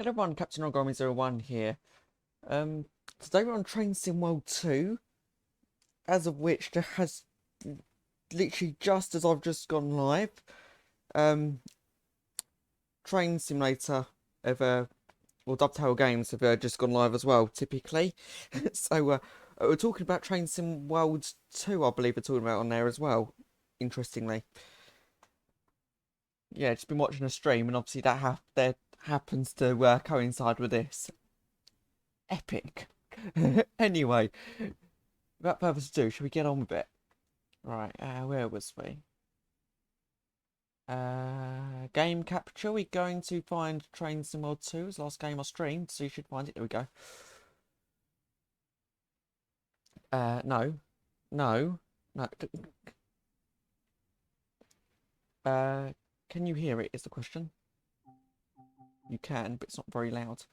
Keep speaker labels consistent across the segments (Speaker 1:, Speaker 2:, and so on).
Speaker 1: Hello everyone, Captain Origami01 here. Today we're on Train Sim World 2, as of which there has literally just as I've just gone live, Train Simulator or Dovetail Games have just gone live as well, typically. So we're talking about Train Sim World 2, I believe we're talking about on there as well, interestingly. Yeah, just been watching a stream and obviously that happens to coincide with this. Epic. Anyway, without further ado, should we get on with it? Right, where was we? Game capture. We're going to find Train Sim World 2. It's the last game I streamed, so you should find it. There we go. No. No. No. Can you hear it, is the question. You can, but it's not very loud.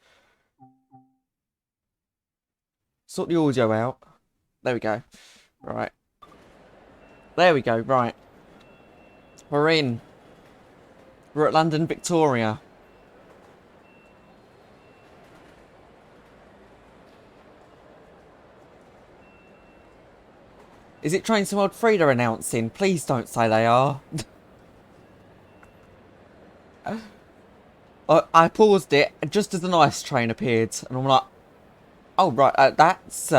Speaker 1: Sort the audio out. There we go. Right. There we go, right. We're in. We're at London, Victoria. Is it Train Sim World 3 they're announcing? Please don't say they are. I paused it just as the nice train appeared, and I'm like, oh, right, that's...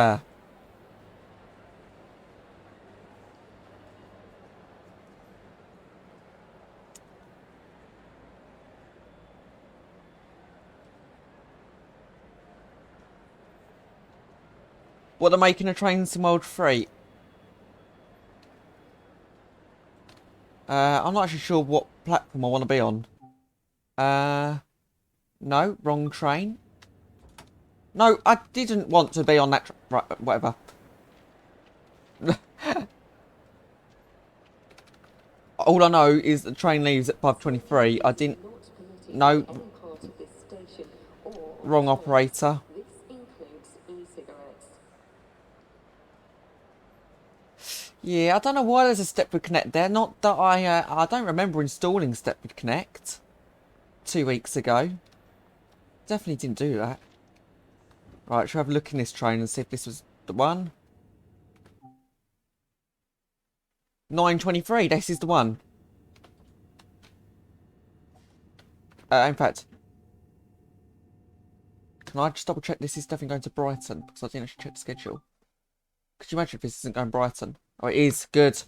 Speaker 1: What, they're making a Train Sim World 3? I'm not actually sure what platform I want to be on. No, wrong train. No, I didn't want to be on that right, whatever. All I know is the train leaves at 5:23. I didn't... No. Wrong operator. Yeah, I don't know why there's a Stepford Connect there. Not that I don't remember installing Stepford Connect 2 weeks ago. Definitely didn't do that. Right, should we have a look in this train and see if this was the one? 9:23, this is the one. In fact, can I just double check this is definitely going to Brighton? Because I didn't actually check the schedule. Could you imagine if this isn't going Brighton? Oh, it is. Good.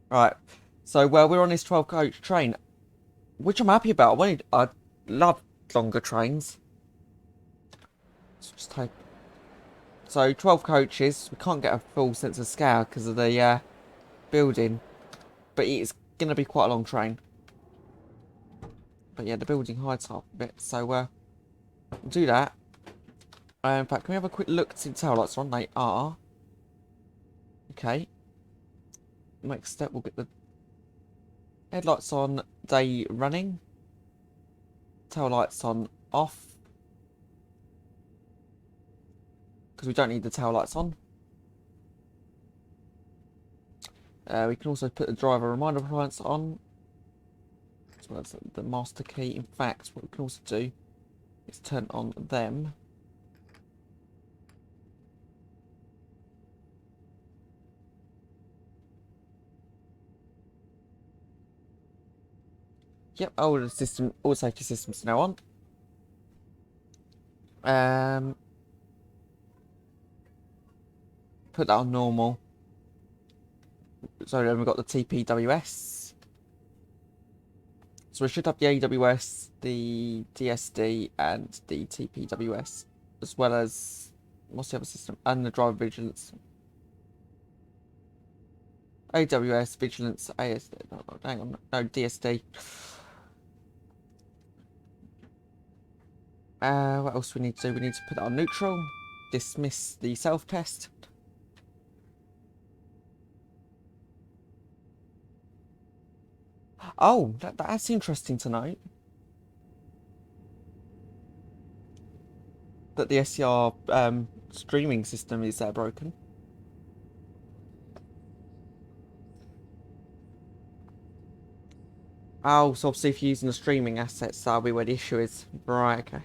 Speaker 1: Right. So, well, we're on this 12 coach train, which I'm happy about. I love longer trains. Let's just hope. So, 12 coaches. We can't get a full sense of scale because of the building. But it's going to be quite a long train. But yeah, the building hides half a bit. So, we'll do that. In fact, can we have a quick look to see the tail lights on? They are. Okay. Next step, we'll get the headlights on, day running. Tail lights on, off. Because we don't need the tail lights on. We can also put the driver reminder appliance on. So that's the master key. In fact, what we can also do is turn on them. Yep, all safety systems now on. Put that on normal. So then we've got the TPWS. So we should have the AWS, the DSD, and the TPWS, as well as what's the other system? And the driver vigilance. AWS, vigilance, ASD. No, hang on, no DSD. What else we need to do? We need to put that on neutral. Dismiss the self-test. Oh, that's interesting to note. That the SCR streaming system is broken. Oh, so obviously if you're using the streaming assets, that'll be where the issue is. Right, okay.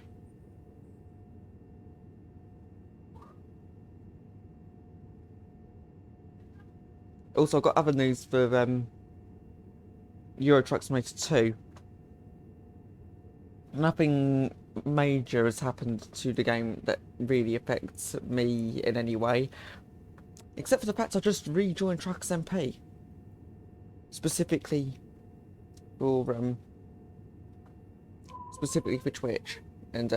Speaker 1: Also, I've got other news for Euro Truck Simulator 2. Nothing major has happened to the game that really affects me in any way. Except for the fact I just rejoined Trucks MP. Specifically for Twitch and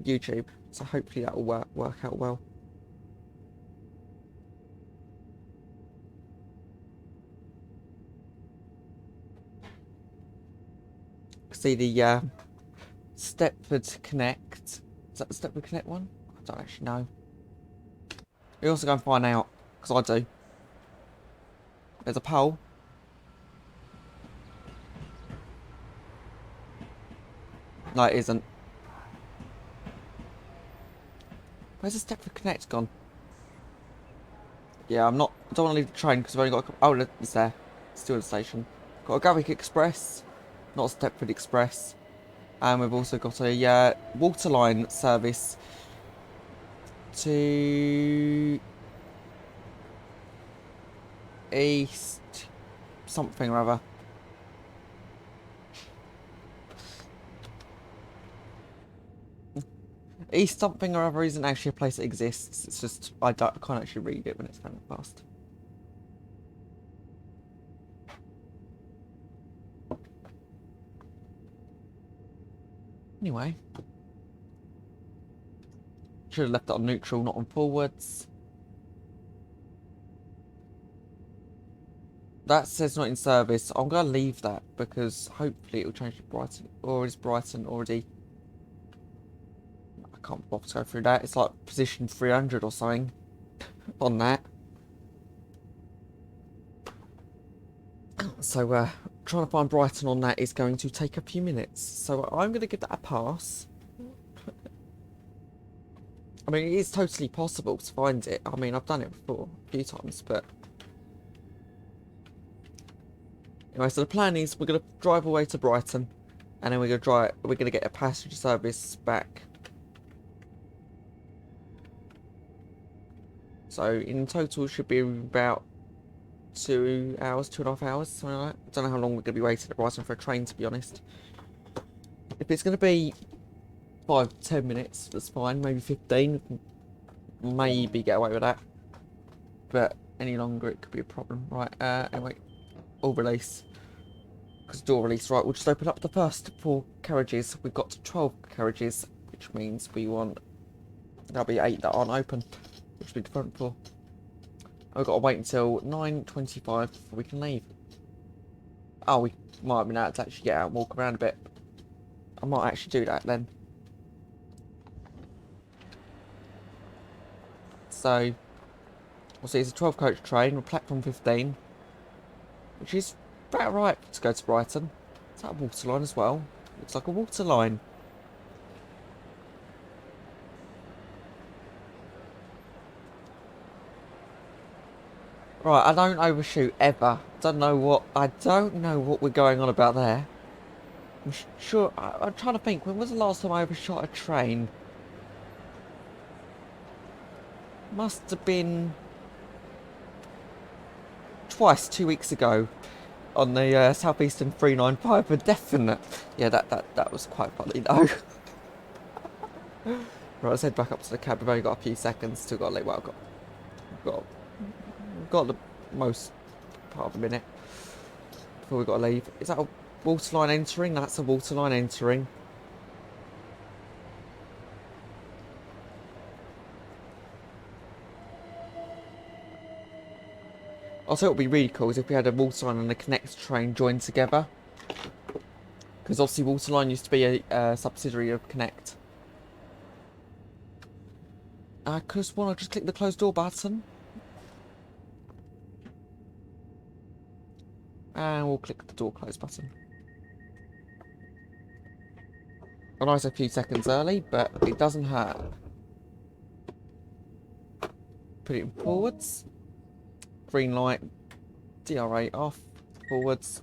Speaker 1: YouTube. So hopefully that will work out well. See the Stepford Connect. Is that the Stepford Connect one? I don't actually know. We also go and find out, because I do. There's a pole. No, it isn't. Where's the Stepford Connect gone? Yeah, I don't want to leave the train because I've only got. Oh, it's there. Still at the station. Got a Garrick Express, not a Stepford Express, and we've also got a waterline service to East something or other. East something or other isn't actually a place that exists. It's just I can't actually read it when it's going fast. Anyway, should have left it on neutral, not on forwards. That says not in service. I'm gonna leave that because hopefully it'll change to Brighton. Or is Brighton already? I can't bother to go through that. It's like position 300 or something on that. So trying to find Brighton on that is going to take a few minutes. So I'm going to give that a pass. I mean, it is totally possible to find it. I mean, I've done it before a few times, but... Anyway, so the plan is we're going to drive away to Brighton. And then we're going to get a passenger service back. So in total it should be about 2 hours, 2.5 hours, something like that. I don't know how long we're going to be waiting at Brighton for a train, to be honest. If it's going to be 5 to 10 minutes, that's fine. Maybe 15. Maybe get away with that. But any longer, it could be a problem. Right, anyway. All release. Because door release, right, we'll just open up the first 4 carriages. We've got 12 carriages, which means we want... There'll be 8 that aren't open, which will be the front floor. I've got to wait until 9:25 before we can leave. Oh, we might have been able to actually get out and walk around a bit. I might actually do that then. So, we'll see, it's a 12 coach train with platform 15, which is about right to go to Brighton. Is that a water line as well? Looks like a water line. Right, I don't overshoot ever. I don't know what we're going on about there. I'm sure. I'm trying to think. When was the last time I overshot a train? Must have been twice 2 weeks ago on the Southeastern 395 for definite. Yeah, that was quite funny though. Right, let's head back up to the cab. We've only got a few seconds. Still got well, got the most part of a minute before we've got to leave. Is that a waterline entering? That's a waterline entering. Also, it would be really cool is if we had a waterline and a Connect train joined together. Because obviously waterline used to be a subsidiary of Connect. Wanna just click the closed door button. And we'll click the door close button. I know it's a few seconds early, but it doesn't hurt. Put it in forwards. Green light. DRA off, forwards.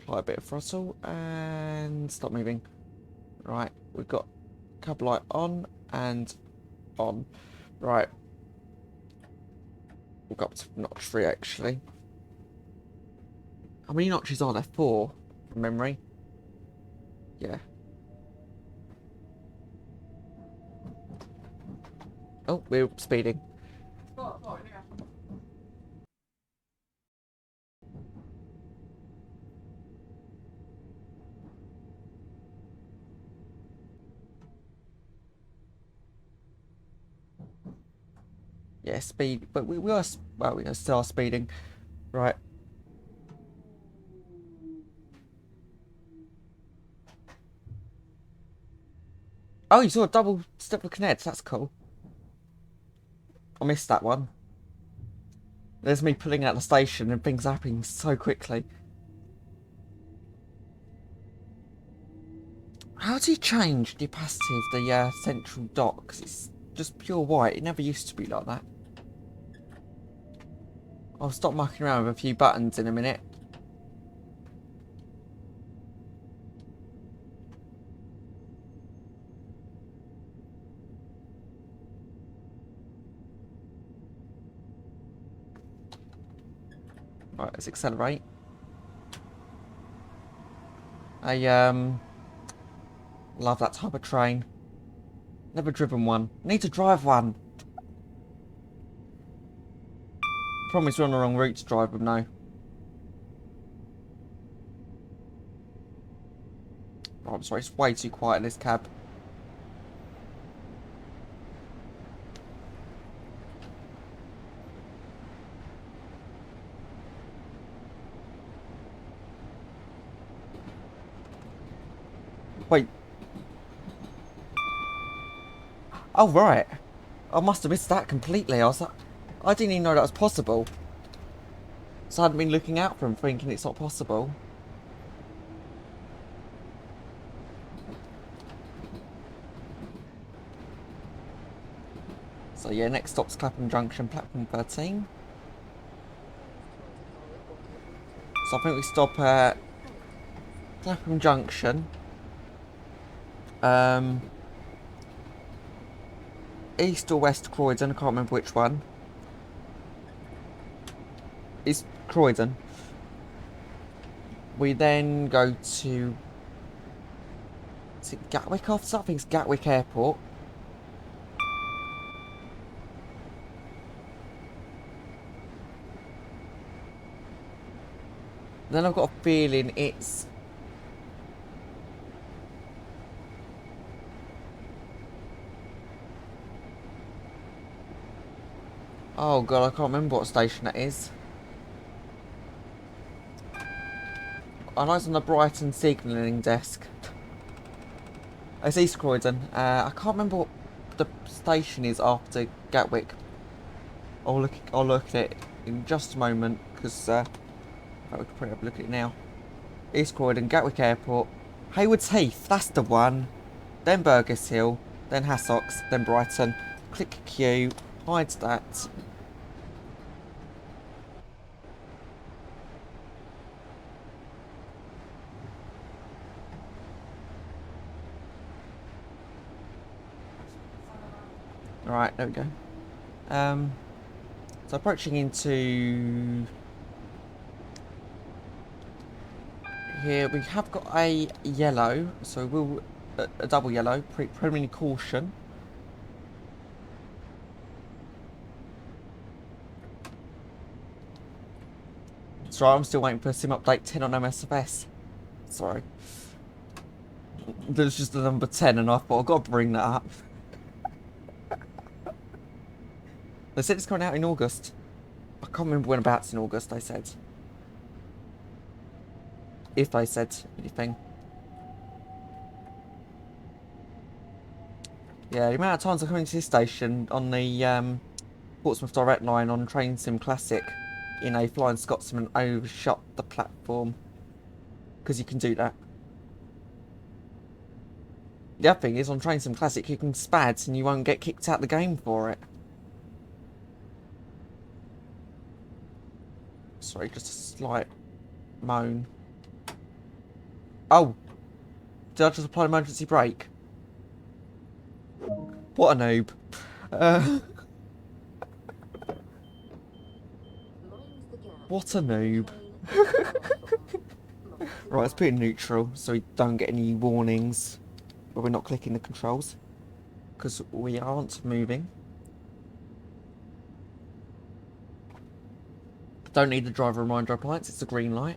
Speaker 1: Apply a bit of throttle and stop moving. Right, we've got cab light on and on. Right. We'll go up to notch 3 actually. How many notches are there? 4 from memory. Yeah. Oh, we're speeding. Yeah, speed, but we are, well, we still are speeding. Right. Oh, you saw a double step with Kinect. That's cool. I missed that one. There's me pulling out the station and things happening so quickly. How do you change the opacity of the central dock? 'Cause it's just pure white. It never used to be like that. I'll stop mucking around with a few buttons in a minute. Right, let's accelerate. I love that type of train. Never driven one. Need to drive one. Promise we're on the wrong route to drive them though. Oh, I'm sorry, it's way too quiet in this cab. Wait. Oh, right. I must have missed that completely. I didn't even know that was possible. So I hadn't been looking out for him, thinking it's not possible. So yeah, next stop's Clapham Junction, platform 13. So I think we stop at Clapham Junction. East or west Croydon, I can't remember which one. It's Croydon. We then go to... Is it Gatwick after that? I think it's Gatwick Airport. Then I've got a feeling it's... Oh god, I can't remember what station that is. I know it's on the Brighton signalling desk. It's East Croydon. I can't remember what the station is after Gatwick. I'll look at it in just a moment because we can probably have a look at it now. East Croydon, Gatwick Airport, Haywards Heath. That's the one. Then Burgess Hill, then Hassocks, then Brighton. Click Q. Hide that. Alright, there we go. So approaching into here, we have got a yellow, so we'll a double yellow, preliminary caution. Sorry, I'm still waiting for Sim Update 10 on MSFS. Sorry. There's just the number 10 and I thought I've got to bring that up. They said it's coming out in August. I can't remember when abouts in August they said. If they said anything. Yeah, the amount of times I come into this station on the Portsmouth Direct line on Train Sim Classic in a Flying Scotsman overshot the platform. Because you can do that. The other thing is, on Train Sim Classic you can spad and you won't get kicked out the game for it. Sorry, just a slight moan. Oh! Did I just apply an emergency brake? What a noob. What a noob. Right, let's put it in neutral so we don't get any warnings where we're not clicking the controls. Because we aren't moving. Don't need the driver reminder appliance, it's a green light.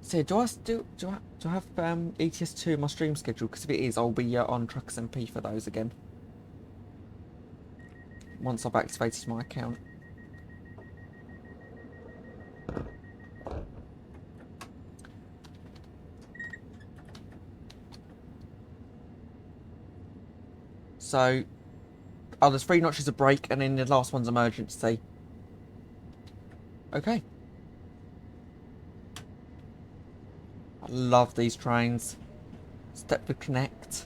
Speaker 1: So do I have ETS2 in my stream schedule? Because if it is, I'll be on Truckers MP for those again. Once I've activated my account. So, oh, there's 3 notches of brake, and then the last one's emergency. Okay. I love these trains. Step to connect.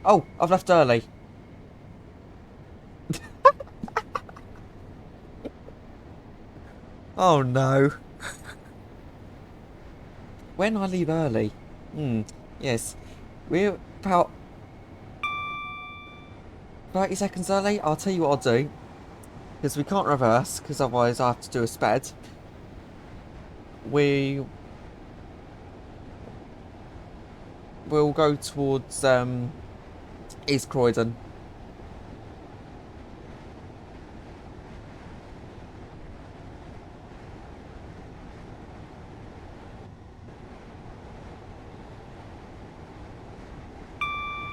Speaker 1: Oh, I've left early. Oh no. When I leave early? Yes. We're about 30 seconds early. I'll tell you what I'll do. Because we can't reverse, because otherwise I have to do a sped. We'll go towards East Croydon.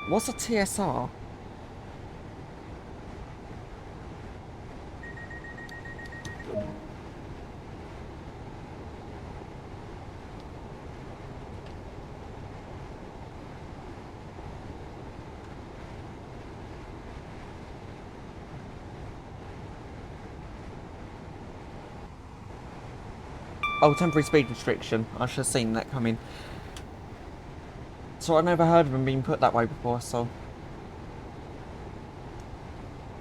Speaker 1: What's a TSR? Oh, temporary speed restriction. I should have seen that coming. So I've never heard of them being put that way before, so...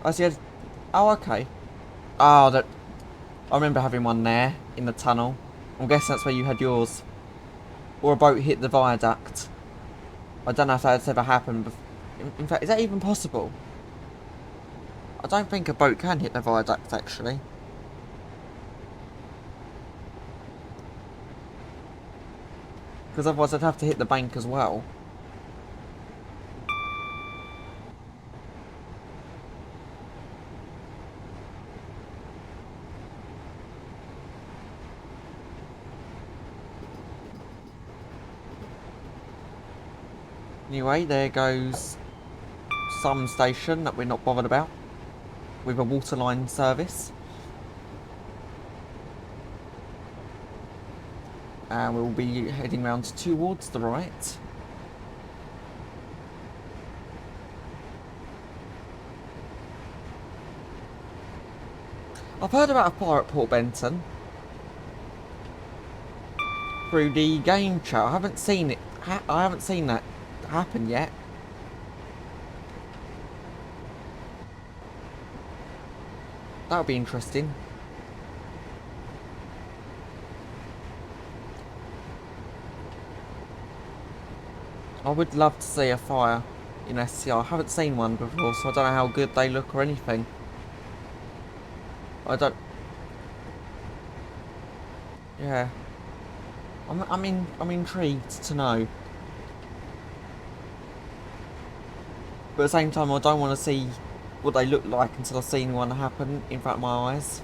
Speaker 1: I see. Oh, okay. Oh, that... I remember having one there, in the tunnel. I'm guessing that's where you had yours. Or a boat hit the viaduct. I don't know if that's ever happened before. In fact, is that even possible? I don't think a boat can hit the viaduct, actually. Because otherwise I'd have to hit the bank as well. Anyway, there goes some station that we're not bothered about. With a waterline service. And we'll be heading round towards the right. I've heard about a fire at Port Benton. Through the game chat. I haven't seen it. I haven't seen that happen yet. That'll be interesting. I would love to see a fire in SCR. I haven't seen one before, so I don't know how good they look or anything. I don't... Yeah. I'm intrigued to know. But at the same time, I don't want to see what they look like until I've seen one happen in front of my eyes.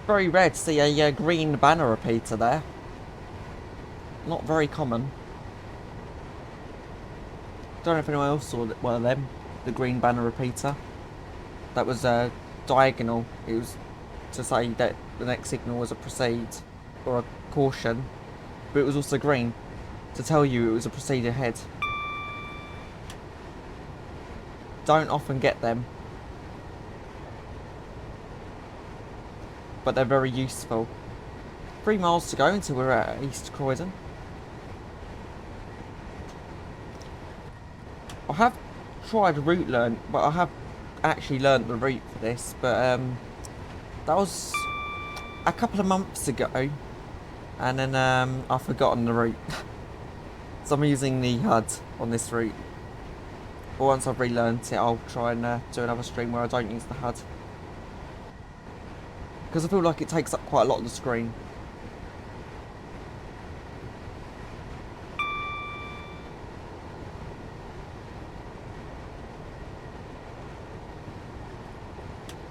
Speaker 1: Very rare to see a green banner repeater there. Not very common. Don't know if anyone else saw one of them. The green banner repeater. That was diagonal. It was to say that the next signal was a proceed or a caution. But it was also green to tell you it was a proceed ahead. Don't often get them. But they're very useful. 3 miles to go until we're at East Croydon. I have tried route learn, but I have actually learnt the route for this, but that was a couple of months ago, and then I've forgotten the route. So I'm using the HUD on this route. But once I've relearnt it, I'll try and do another stream where I don't use the HUD. Because I feel like it takes up quite a lot of the screen.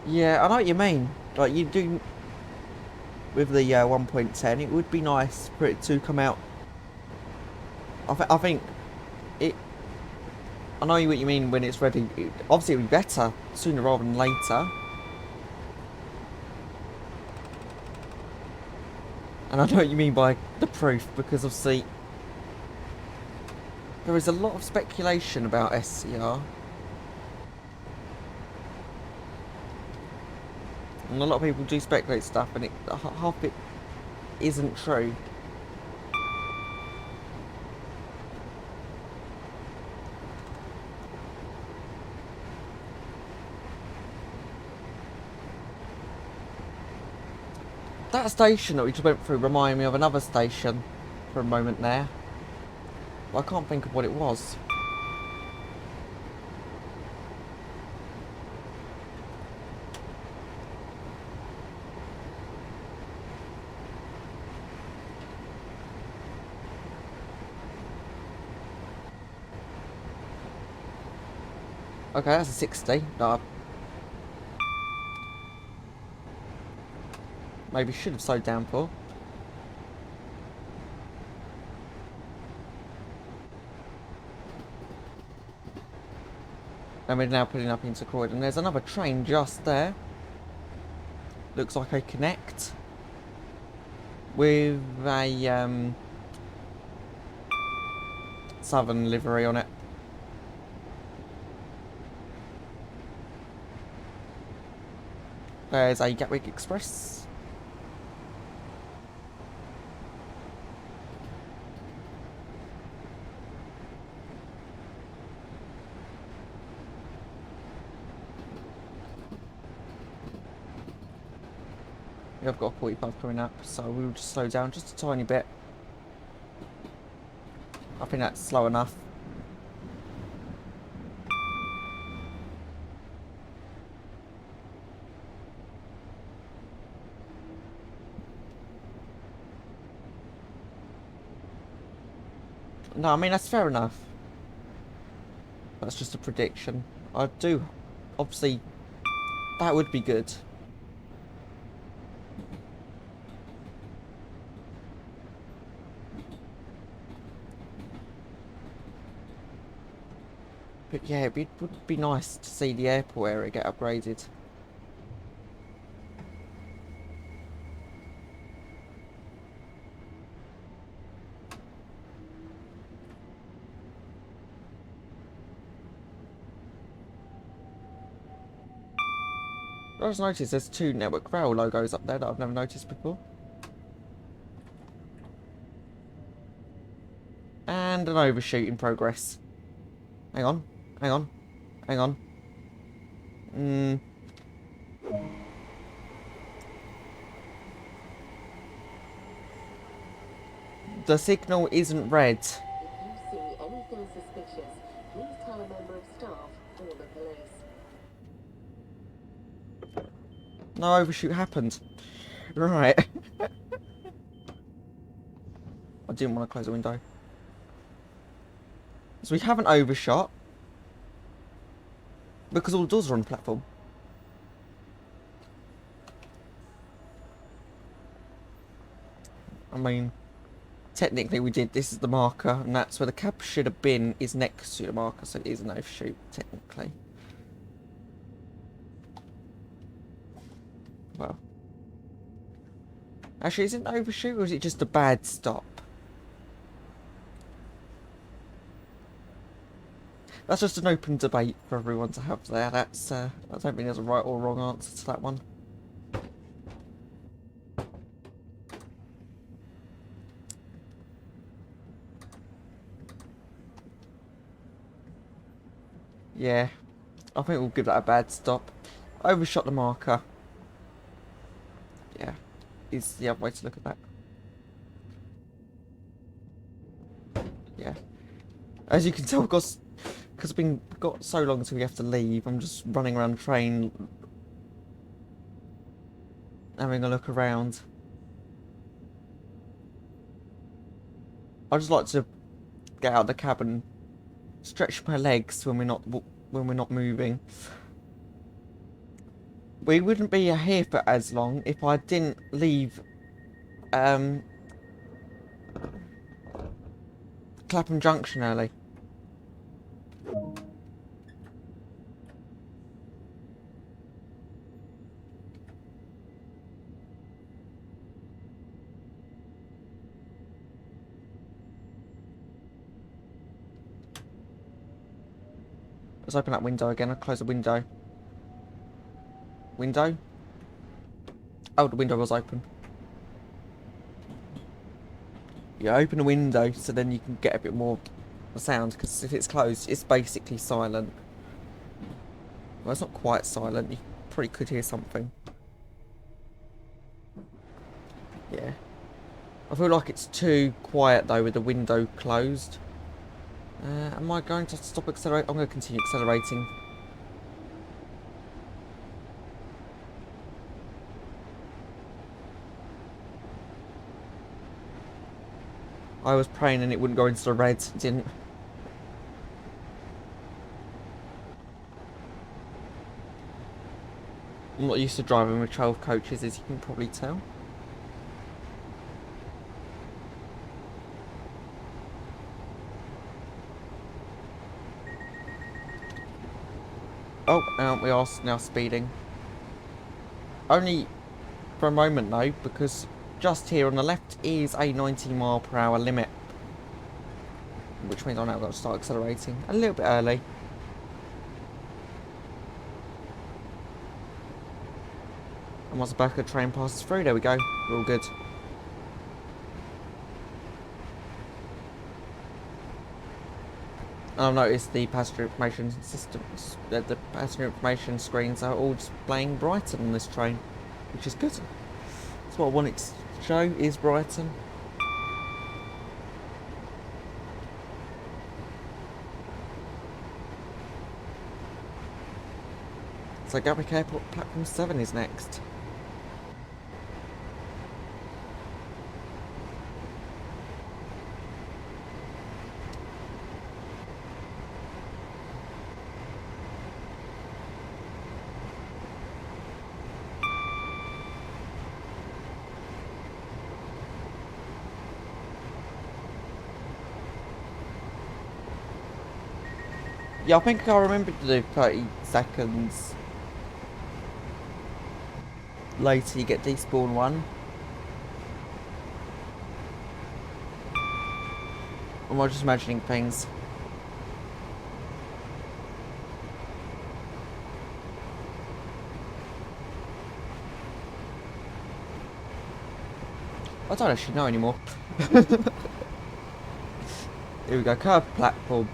Speaker 1: Yeah, I know what you mean. Like, you do with the 1.10, it would be nice for it to come out. I think it. I know what you mean when it's ready. Obviously, it would be better sooner rather than later. And I know what you mean by the proof, because obviously there is a lot of speculation about SCR. And a lot of people do speculate stuff, and half of it isn't true. That station that we just went through reminded me of another station for a moment there. But I can't think of what it was. Okay, that's a 60. No, maybe should have slowed down for. And we're now putting up into Croydon. There's another train just there. Looks like a Connect with a Southern livery on it. There's a Gatwick Express. I've got a 45 coming up, so we'll just slow down just a tiny bit. I think that's slow enough. No, I mean, that's fair enough. That's just a prediction. I do, obviously, that would be good. But yeah, it would be nice to see the airport area get upgraded. I just noticed there's 2 Network Rail logos up there that I've never noticed before. And an overshoot in progress. Hang on, hang on, hang on. The signal isn't red.
Speaker 2: If you see anything suspicious, please tell a member of staff or the police.
Speaker 1: No overshoot happened. Right. I didn't want to close the window. So we haven't overshot. Because all the doors are on the platform. I mean, technically we did. This is the marker, and that's where the cab should have been, is next to the marker, so it is an overshoot, technically. Well. Actually, is it an overshoot, or is it just a bad stop? That's just an open debate for everyone to have there. That's, I don't think there's a right or wrong answer to that one. Yeah, I think we'll give that a bad stop. Overshot the marker. Yeah, is the other way to look at that. Yeah. As you can tell, because it's got so long until we have to leave, I'm just running around the train, having a look around. I just like to get out of the cab and stretch my legs when we're not moving. We wouldn't be here for as long if I didn't leave Clapham Junction early. Let's open that window again. I'll close the window. Window? Oh, the window was open. Yeah, open the window so then you can get a bit more sound, because if it's closed, it's basically silent. Well, it's not quite silent. You probably could hear something. Yeah. I feel like it's too quiet though with the window closed. Am I going to stop accelerating? I'm going to continue accelerating. I was praying and it wouldn't go into the red. It didn't. I'm not used to driving with 12 coaches, as you can probably tell. Oh, we are now speeding. Only for a moment though, because just here on the left is a 90 mph limit. Which means I'm now going to start accelerating a little bit early. And once the back of the train passes through, there we go. We're all good. And I've noticed the passenger information systems, the passenger information screens are all displaying Brighton on this train, which is good. That's what I wanted to show, is Brighton. So Gatwick Airport Platform 7 is next. Yeah, I think I remember to do 30 seconds. Later you get despawn 1. Or am I just imagining things? I don't actually know anymore. Here we go, curved platform.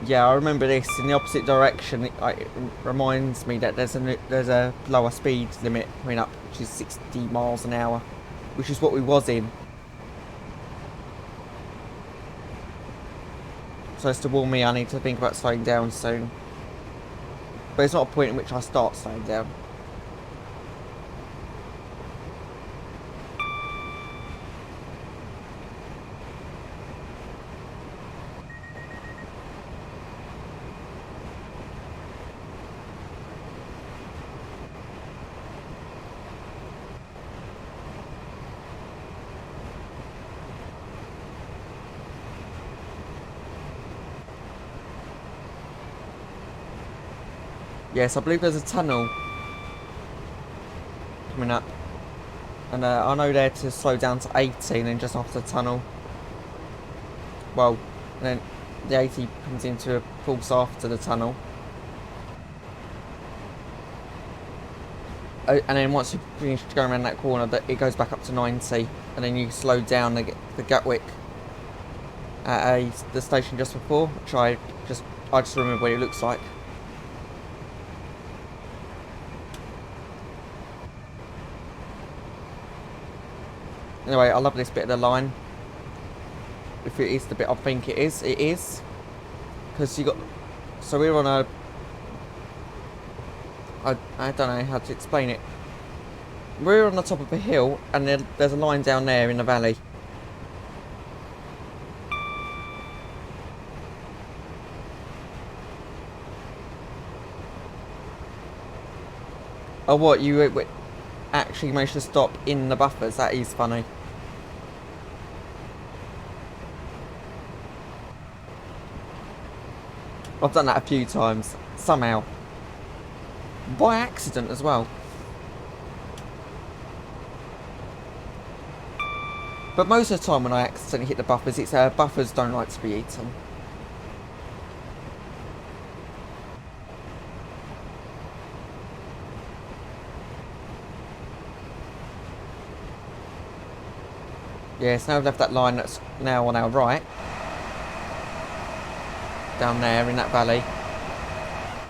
Speaker 1: Yeah, I remember this in the opposite direction. It reminds me that there's a lower speed limit coming up, which is 60 miles an hour, which is what we was in. So it's to warn me I need to think about slowing down soon. But it's not a point in which I start slowing down. Yes, I believe there's a tunnel coming up. And I know there to slow down to 80 and then just after the tunnel. Well, and then the 80 comes into a pulse after the tunnel. And then once you finish going around that corner, it goes back up to 90. And then you slow down the Gatwick at the station just before, which I just remember what it looks like. Anyway, I love this bit of the line. If it is the bit I think it is. Because you got... So we're on a... I don't know how to explain it. We're on the top of a hill, and there's a line down there in the valley. Oh, what? You actually managed to stop in the buffers? That is funny. I've done that a few times, somehow. By accident as well. But most of the time when I accidentally hit the buffers, it's buffers don't like to be eaten. Yes, now we've left that line that's now on our right. Down there in that valley.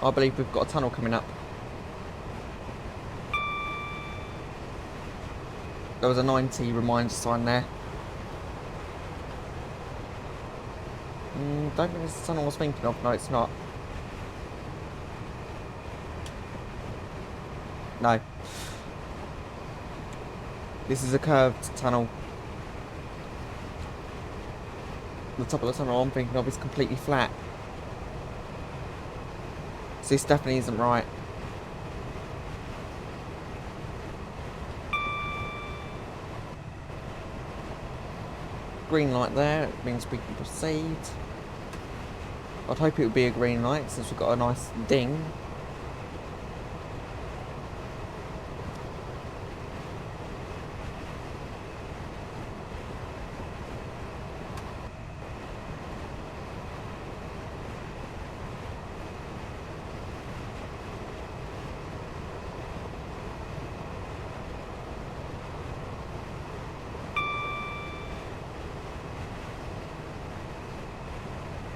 Speaker 1: I believe we've got a tunnel coming up. There was a 90 reminder sign there. Don't think this is the tunnel I was thinking of. No, it's not. No. This is a curved tunnel. The top of the tunnel I'm thinking of is completely flat. So this definitely isn't right. Green light there, it means we can proceed. I'd hope it would be a green light since we've got a nice ding.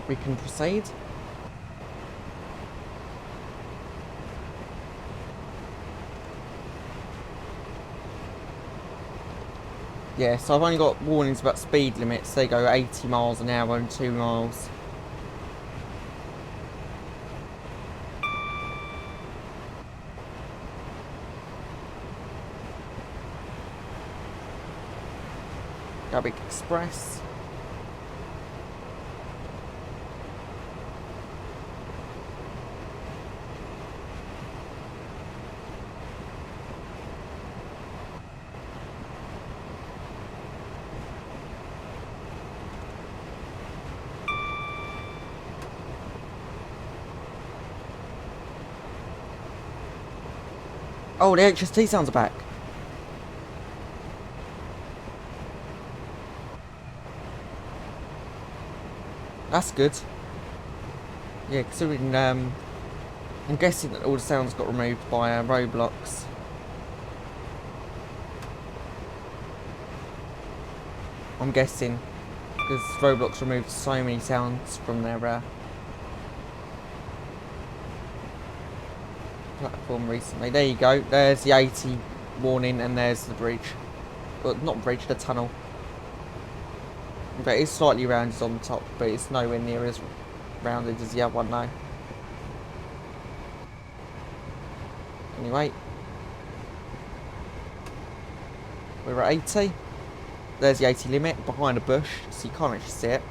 Speaker 1: We can proceed. Yeah, so I've only got warnings about speed limits. They go 80 miles an hour and 2 miles. Gatwick Express. Oh, the HST sounds are back. That's good. Yeah, considering I'm guessing that all the sounds got removed by Roblox. I'm guessing because Roblox removed so many sounds from their platform recently. There you go. There's the 80 warning, and there's the bridge. Well, not bridge, the tunnel. But it's slightly rounded on the top, but it's nowhere near as rounded as the other one now. Anyway, we're at 80. There's the 80 limit behind a bush, so you can't actually see it.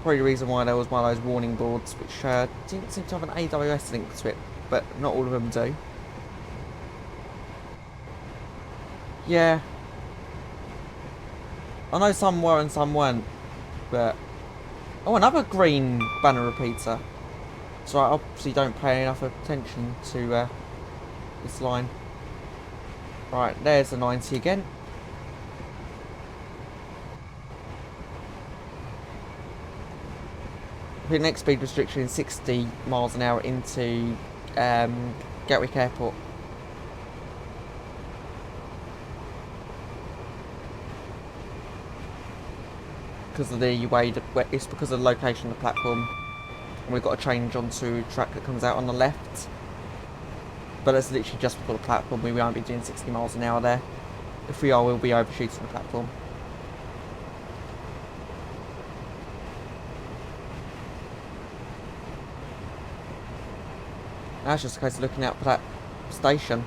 Speaker 1: Probably the reason why there was one of those warning boards, which didn't seem to have an AWS link to it, but not all of them do. Yeah. I know some were and some weren't, but... Oh, another green banner repeater. So I obviously don't pay enough attention to this line. Right, there's the 90 again. The next speed restriction is 60 miles an hour into Gatwick Airport. Because of the way it's because of the location of the platform. And we've got to change onto a track that comes out on the left. But it's literally just before the platform. We won't be doing 60 miles an hour there. If we are, we'll be overshooting the platform. Now it's just a case of looking out for that station.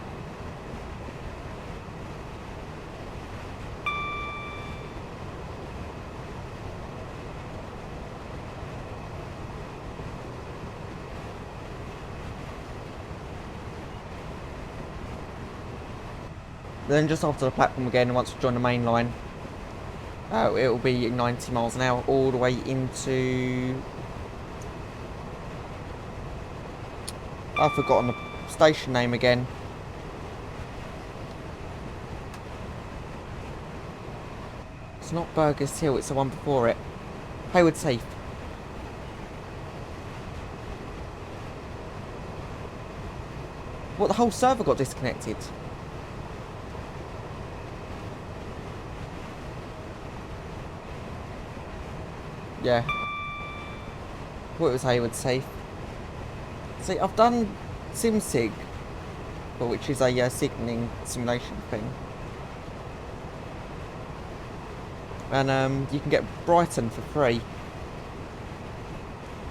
Speaker 1: Then just after the platform again, once we join the main line, it will be 90 miles an hour all the way into... I've forgotten the station name again. It's not Burgess Hill, it's the one before it. Hayward Heath. What, the whole server got disconnected? Yeah. Thought it was Hayward Heath. See, I've done SimSig, which is a signalling simulation thing. And you can get Brighton for free.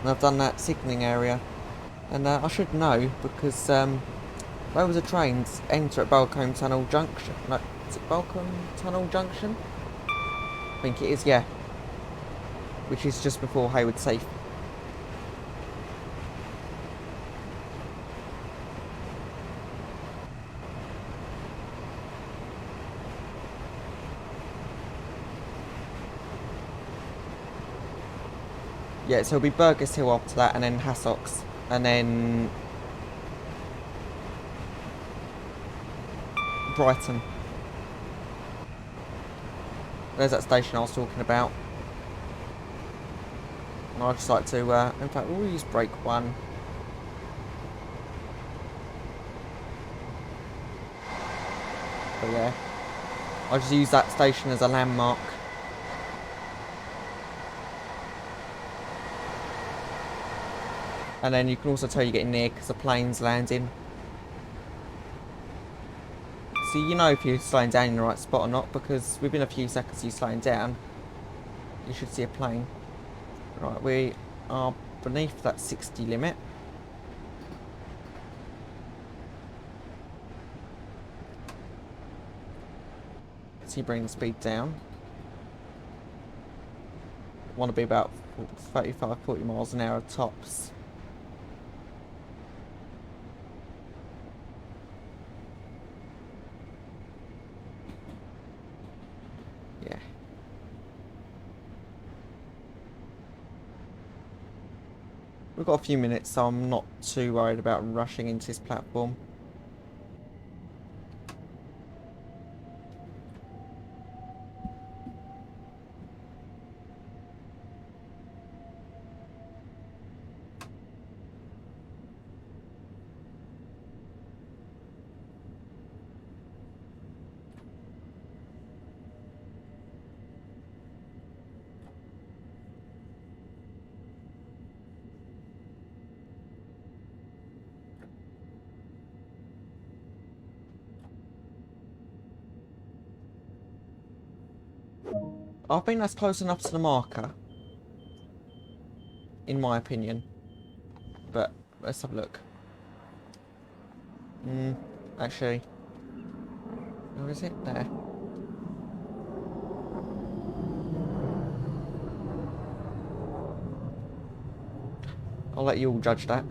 Speaker 1: And I've done that signalling area. And I should know, because where was the trains? Enter at Balcombe Tunnel Junction. No, is it Balcombe Tunnel Junction? I think it is, yeah. Which is just before Hayward Heath. Yeah, so it'll be Burgess Hill after that, and then Hassocks, and then Brighton. There's that station I was talking about. And I'd just like to, in fact, we'll use brake 1. But yeah, I'll just use that station as a landmark. And then you can also tell you're getting near because the plane's landing. So you know if you're slowing down in the right spot or not, because within a few seconds of you slowing down, you should see a plane. Right, we are beneath that 60 limit. So you bring the speed down. Want to be about 35-40 miles an hour tops. Yeah. We've got a few minutes, so I'm not too worried about rushing into this platform. I think that's close enough to the marker, in my opinion. But let's have a look. Actually, where is it? There. I'll let you all judge that.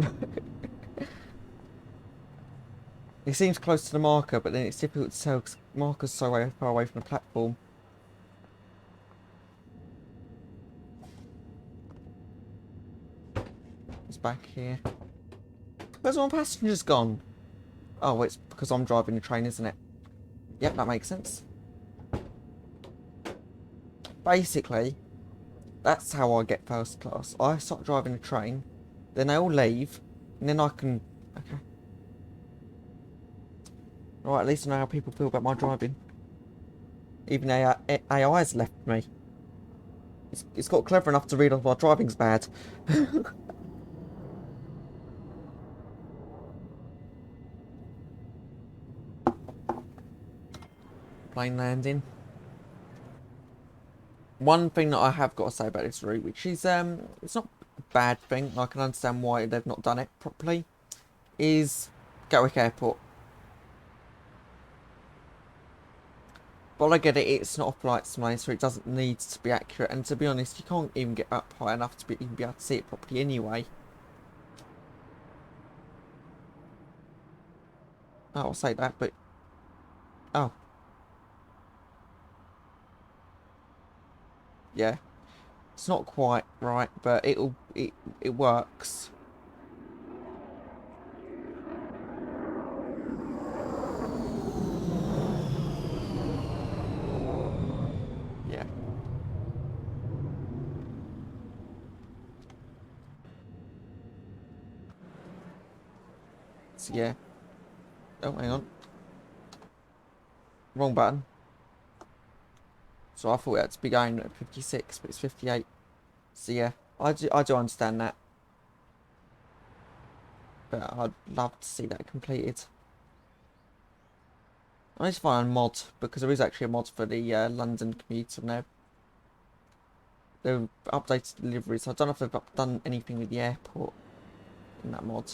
Speaker 1: It seems close to the marker, but then it's difficult to tell because the marker's so far away from the platform. back here. Where's all my passengers gone? Oh, it's because I'm driving the train, isn't it? Yep, that makes sense. Basically, that's how I get first class. I start driving the train, then they all leave, and then I can... Okay. Right, at least I know how people feel about my driving. Even AI's left me. It's got clever enough to read off my driving's bad. Plane landing. One thing that I have got to say about this route, which is it's not a bad thing, I can understand why they've not done it properly, is Gatwick Airport. But I get it, it's not a flight simulator, so it doesn't need to be accurate, and to be honest, you can't even get up high enough to even be able to see it properly anyway. Oh, I'll say that, but... Oh. Yeah. It's not quite right, but it works. Yeah. So yeah. Oh, hang on. Wrong button. So I thought it had to be going at 56, but it's 58. So yeah, I do understand that. But I'd love to see that completed. I need to find a mod, because there is actually a mod for the London Commuter now. They've updated deliveries. I don't know if they've done anything with the airport in that mod.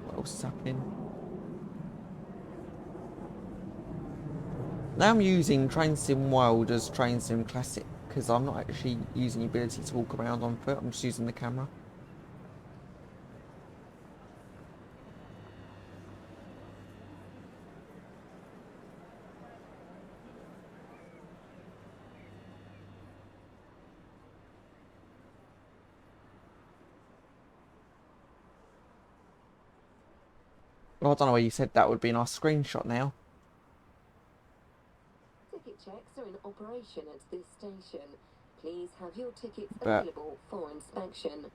Speaker 1: What else is happening? Now I'm using Train Sim World as Train Sim Classic, because I'm not actually using the ability to walk around on foot, I'm just using the camera. Well, I don't know where you said that would be a nice screenshot now.
Speaker 2: Ticket checks are in operation at this station. Please have your tickets
Speaker 1: But
Speaker 2: available for inspection.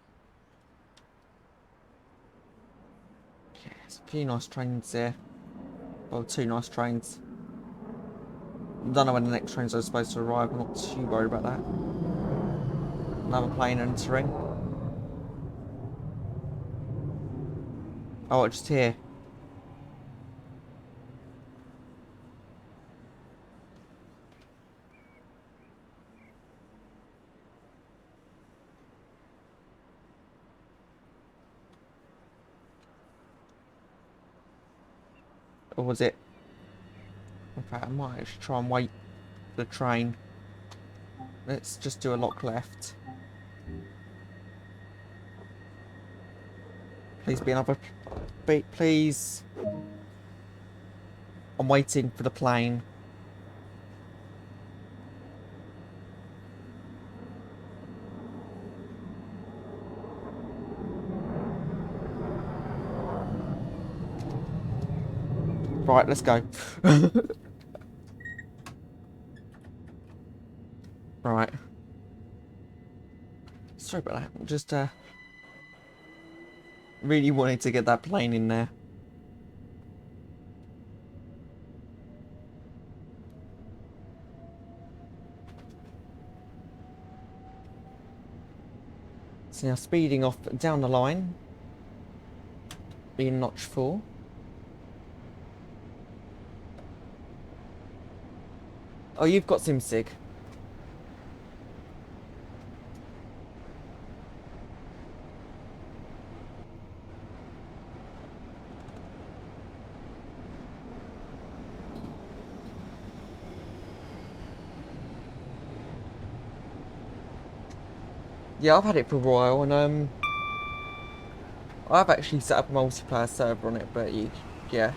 Speaker 1: yeah, there's a few nice trains there. Well, two nice trains. I don't know when the next trains are supposed to arrive. I'm not too worried about that. Another plane entering. Oh, just here. Or was it? In fact, I might actually try and wait for the train. Let's just do a lock left. Please be another beat, please. I'm waiting for the plane. Right, let's go. Right. Sorry about that. Just really wanted to get that plane in there. So now speeding off down the line. Being notch 4. Oh, you've got SimSig. Yeah, I've had it for a while, and I've actually set up a multiplayer server on it, but yeah.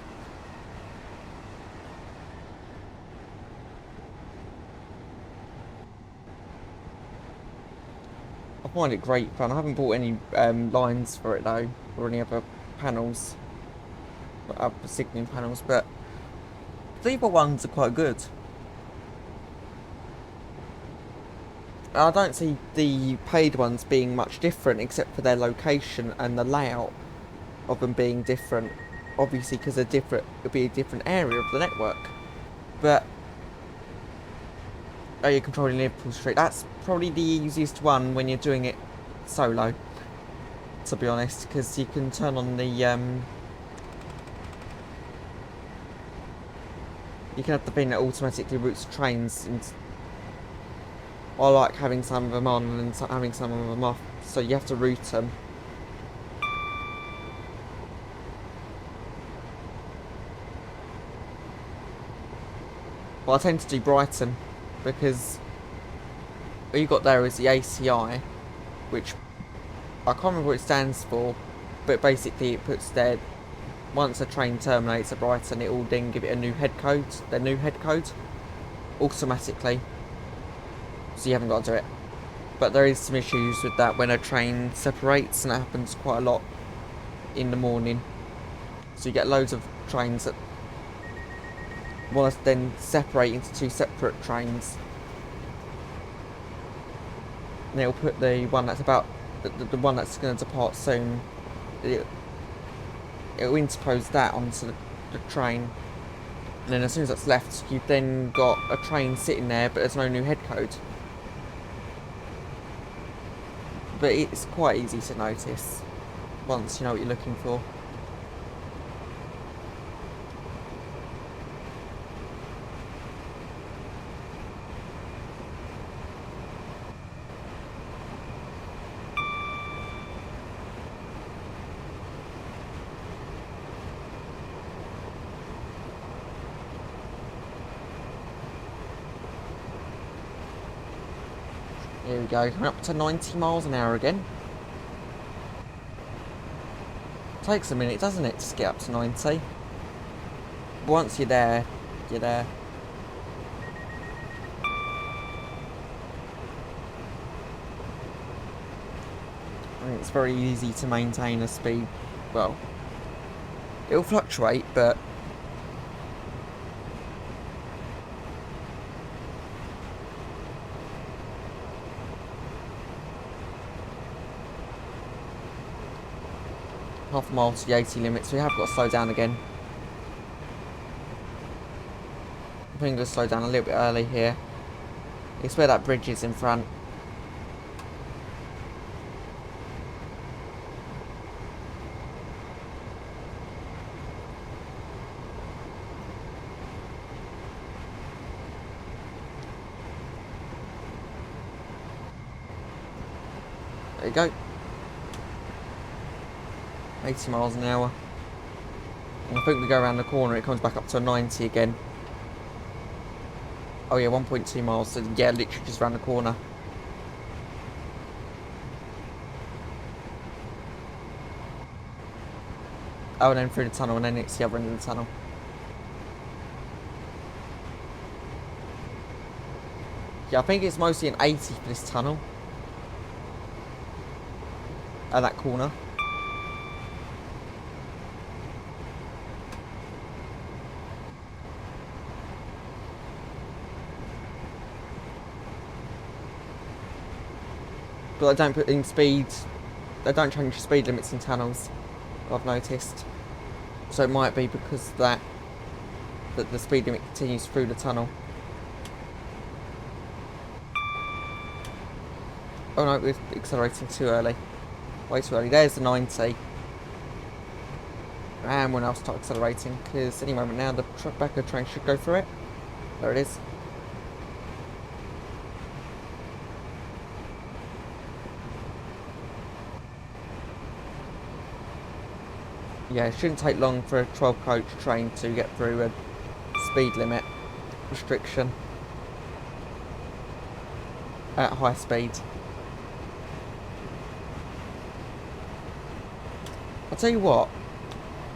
Speaker 1: find it great fun. I haven't bought any lines for it though, or any other panels, other signalling panels, but the other ones are quite good. I don't see the paid ones being much different, except for their location and the layout of them being different. Obviously, because they're different, it'll be a different area of the network. But oh, you're controlling Liverpool Street. That's probably the easiest one when you're doing it solo, to be honest, because you can turn on the you can have the thing that automatically routes trains, and I like having some of them on and having some of them off, so you have to route them. Well, I tend to do Brighton because what you got there is the ACI, which I can't remember what it stands for, but basically it puts their, once a train terminates at Brighton, it will then give it a new head code, their new head code, automatically. So you haven't got to do it. But there is some issues with that when a train separates, and it happens quite a lot in the morning. So you get loads of trains that want to then separate into two separate trains. And it'll put the one that's about, the one that's going to depart soon, it'll interpose that onto the train. And then as soon as that's left, you've then got a train sitting there, but there's no new head code. But it's quite easy to notice once you know what you're looking for. Here we go, coming up to 90 miles an hour again. Takes a minute, doesn't it, to get up to 90? But once you're there, you're there. I mean, it's very easy to maintain a speed. Well, it'll fluctuate, but half a mile to the 80 limit, so we have got to slow down again. I think I'm going to slow down a little bit early here. It's where that bridge is in front. There you go. 80 miles an hour. And I think we go around the corner, it comes back up to a 90 again. Oh yeah, 1.2 miles, so yeah, literally just around the corner. Oh, and then through the tunnel, and then it's the other end of the tunnel. Yeah, I think it's mostly an 80 for this tunnel. At that corner. But they don't put in speed, they don't change the speed limits in tunnels, I've noticed. So it might be because that the speed limit continues through the tunnel. Oh no, we're accelerating too early. Way too early. There's the 90. And we'll now start accelerating, because any moment now the back of the train should go through it. There it is. Yeah, it shouldn't take long for a 12 coach train to get through a speed limit restriction at high speed. I'll tell you what,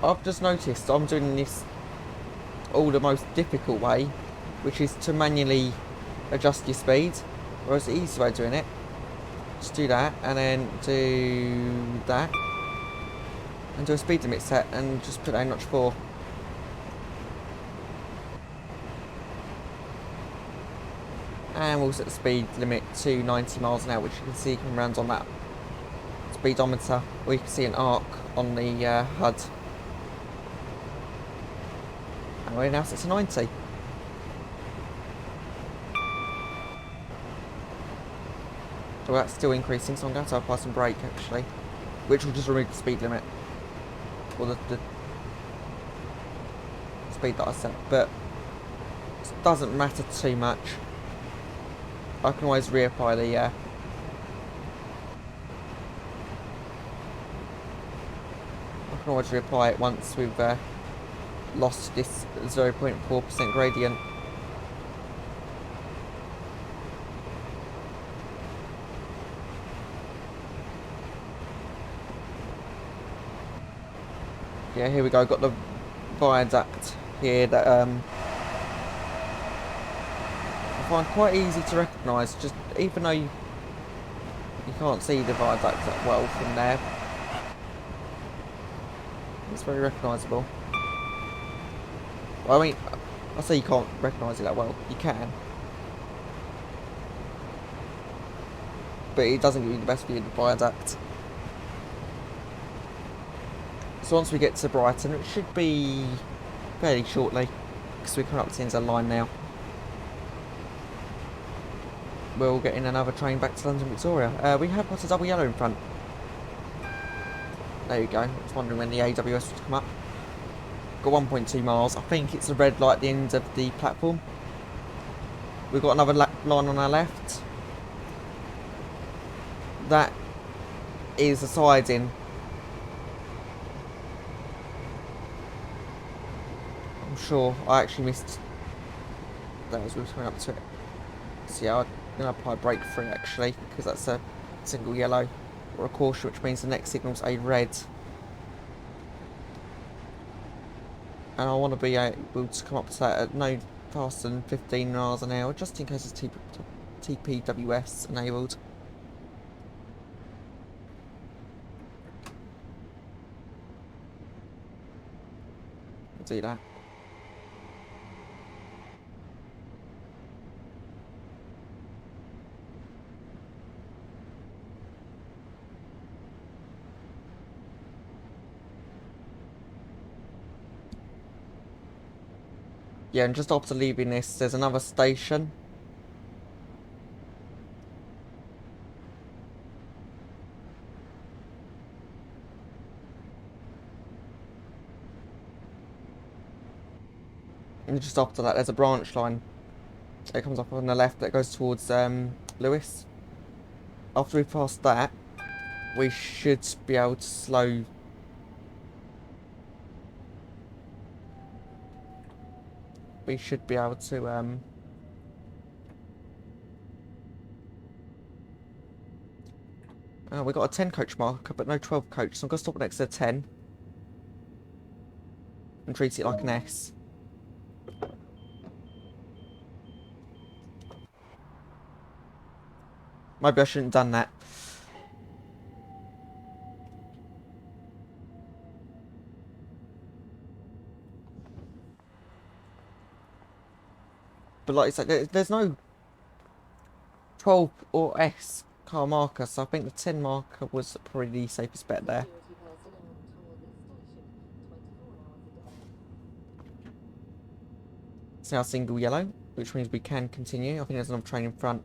Speaker 1: I've just noticed I'm doing this all the most difficult way, which is to manually adjust your speed, whereas the easy way of doing it Just do that, and then do that. And do a speed limit set, and just put that in notch 4. And we'll set the speed limit to 90 miles an hour, which you can see coming around on that speedometer, or you can see an arc on the HUD. And we're now set to 90. So that's still increasing, so I'm going to apply some brake actually, which will just remove the speed limit, or the speed that I set, but it doesn't matter too much. I can always reapply the I can always reapply it once we've lost this 0.4% gradient. Yeah, here we go. Got the viaduct here that I find quite easy to recognise. Just even though you can't see the viaduct that well from there, it's very recognisable. Well, I mean, I say you can't recognise it that well. You can, but it doesn't give you the best view of the viaduct. So once we get to Brighton, it should be fairly shortly, because we're coming up to the end of the line now. We'll get in another train back to London Victoria. We have got a double yellow in front. There you go. I was wondering when the AWS would come up. Got 1.2 miles. I think it's a red light at the end of the platform. We've got another line on our left. That is a siding. I'm sure I actually missed that as we were coming up to it. So yeah, I'm going to apply brake free actually, because that's a single yellow, or a caution, which means the next signal's a red. And I want to be able to come up to that at no faster than 15 miles an hour, just in case it's TPWS enabled. I'll do that. Yeah, and just after leaving this, there's another station. And just after that, there's a branch line. It comes up on the left that goes towards Lewis. After we pass that, we should be able to slow. We should be able to we got a 10 coach marker, but no 12 coach, so I'm gonna stop next to a 10 and treat it like an S. Maybe I shouldn't have done that. But like I said, there's no 12 or S car marker, so I think the 10 marker was probably the safest bet there. It's now single yellow, which means we can continue. I think there's another train in front.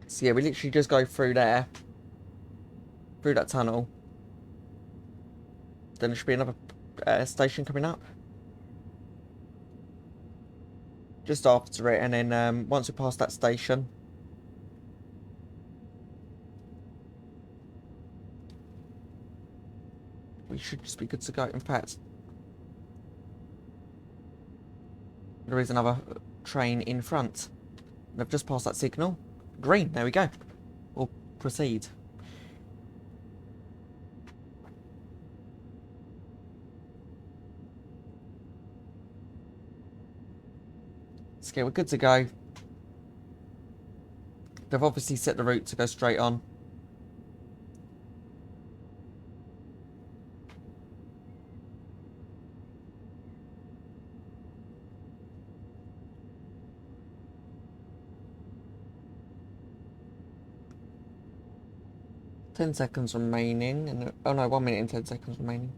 Speaker 1: So yeah, we literally just go through there, through that tunnel. Then there should be another station coming up just after it, and then once we pass that station, we should just be good to go. In fact, there is another train in front. They've just passed that signal. Green, there we go. We'll proceed. Okay, we're good to go. They've obviously set the route to go straight on. Ten seconds remaining, and oh no, 1 minute and 10 seconds remaining.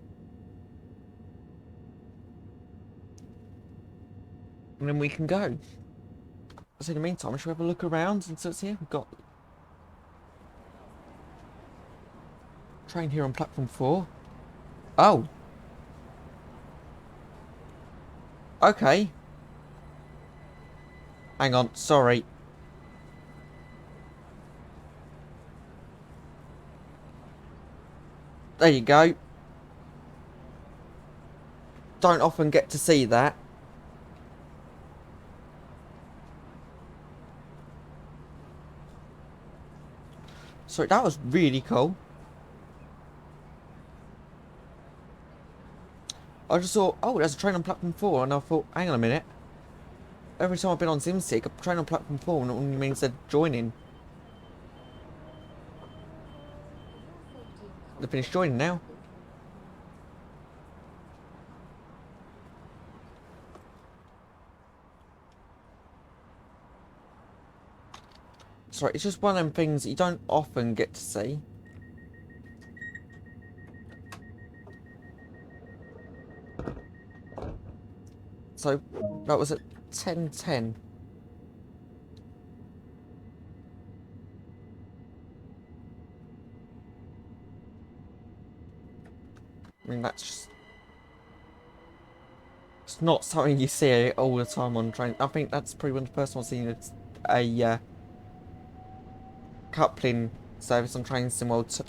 Speaker 1: And then we can go. So in the meantime, shall we have a look around and see what's here? We've got train here on platform 4. Oh. Okay. Hang on, sorry. There you go. Don't often get to see that. So that was really cool. I just thought, oh, there's a train on platform 4, and I thought, hang on a minute. Every time I've been on SimSig, a train on platform 4 and it only means they're joining. They've finished joining now. Sorry, it's just one of them things that you don't often get to see. So, that was at 10:10. I mean, that's just... It's not something you see all the time on trains. I think that's probably one of the first ones I've seen a coupling service on Train Sim World.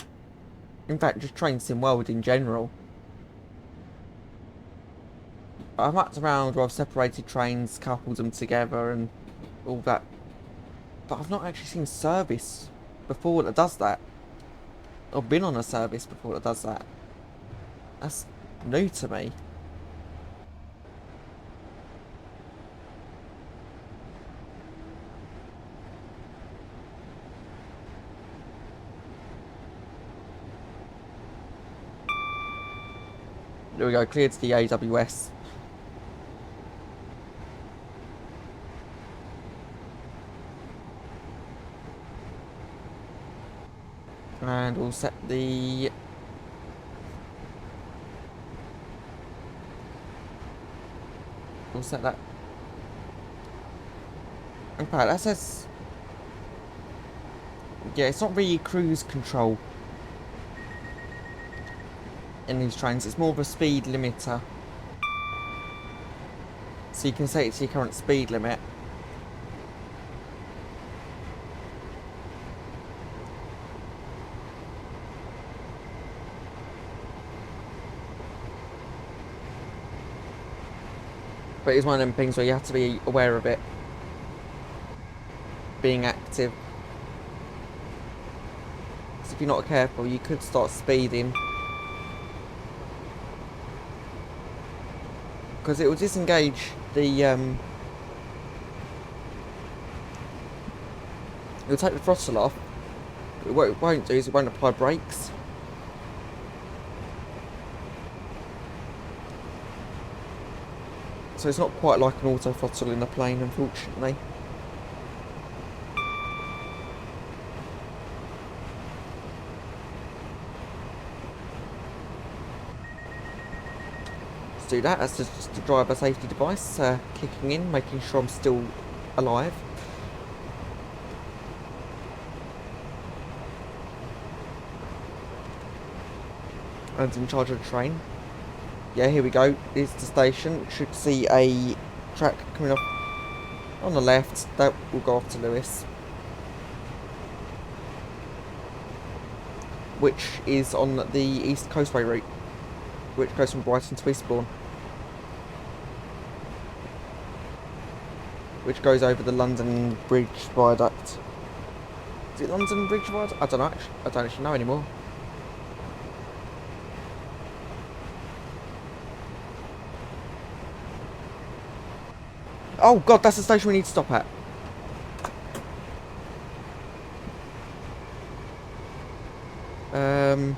Speaker 1: In fact, just Train Sim World in general. I've mucked around where I've separated trains, coupled them together and all that. But I've not actually seen a service before that does that. Or been on a service before that does that. That's new to me. There we go, cleared to the AWS. And we'll set the... We'll set that... In fact, that says... Yeah, it's not really cruise control in these trains, it's more of a speed limiter. So you can set it to your current speed limit. But it's one of them things where you have to be aware of it being active. So if you're not careful, you could start speeding. Because it will disengage the... It'll take the throttle off. But what it won't do is it won't apply brakes. So it's not quite like an auto throttle in a plane, unfortunately. Let's do that. That's just the driver safety device kicking in, making sure I'm still alive. And in charge of the train. Yeah, here we go. It's the station. Should see a track coming off on the left. That will go off to Lewis, which is on the East Coastway route, which goes from Brighton to Eastbourne, which goes over the London Bridge viaduct. Is it London Bridge Road? I don't know. I don't actually know anymore. Oh god, that's the station we need to stop at. Um.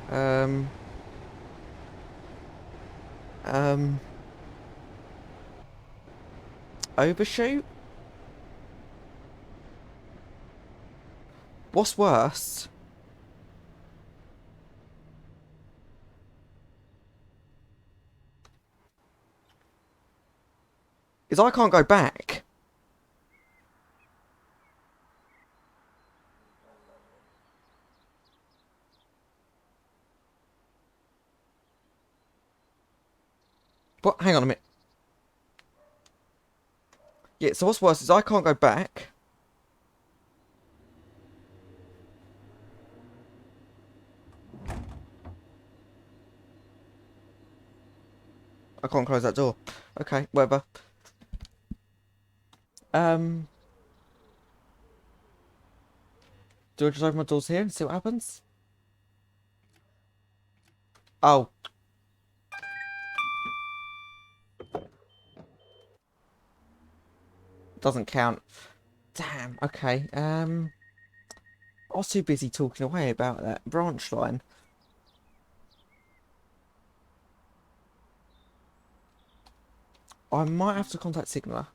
Speaker 1: Um. Um. Overshoot? What's worse? Is I can't go back. What? Hang on a minute. Yeah, so what's worse is I can't go back. I can't close that door. Okay, whatever. Do I just open my doors here and see what happens? Oh. Doesn't count. Damn, okay. I was too busy talking away about that branch line. I might have to contact Signaler.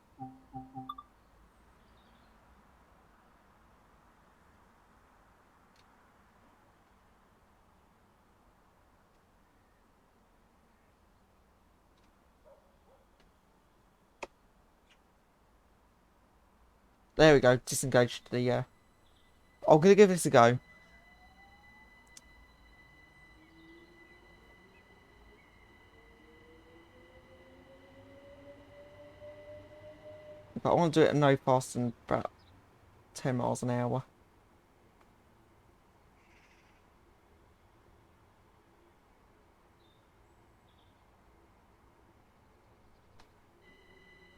Speaker 1: There we go, disengaged the, I'm gonna give this a go. But I want to do it at no faster than about 10 miles an hour.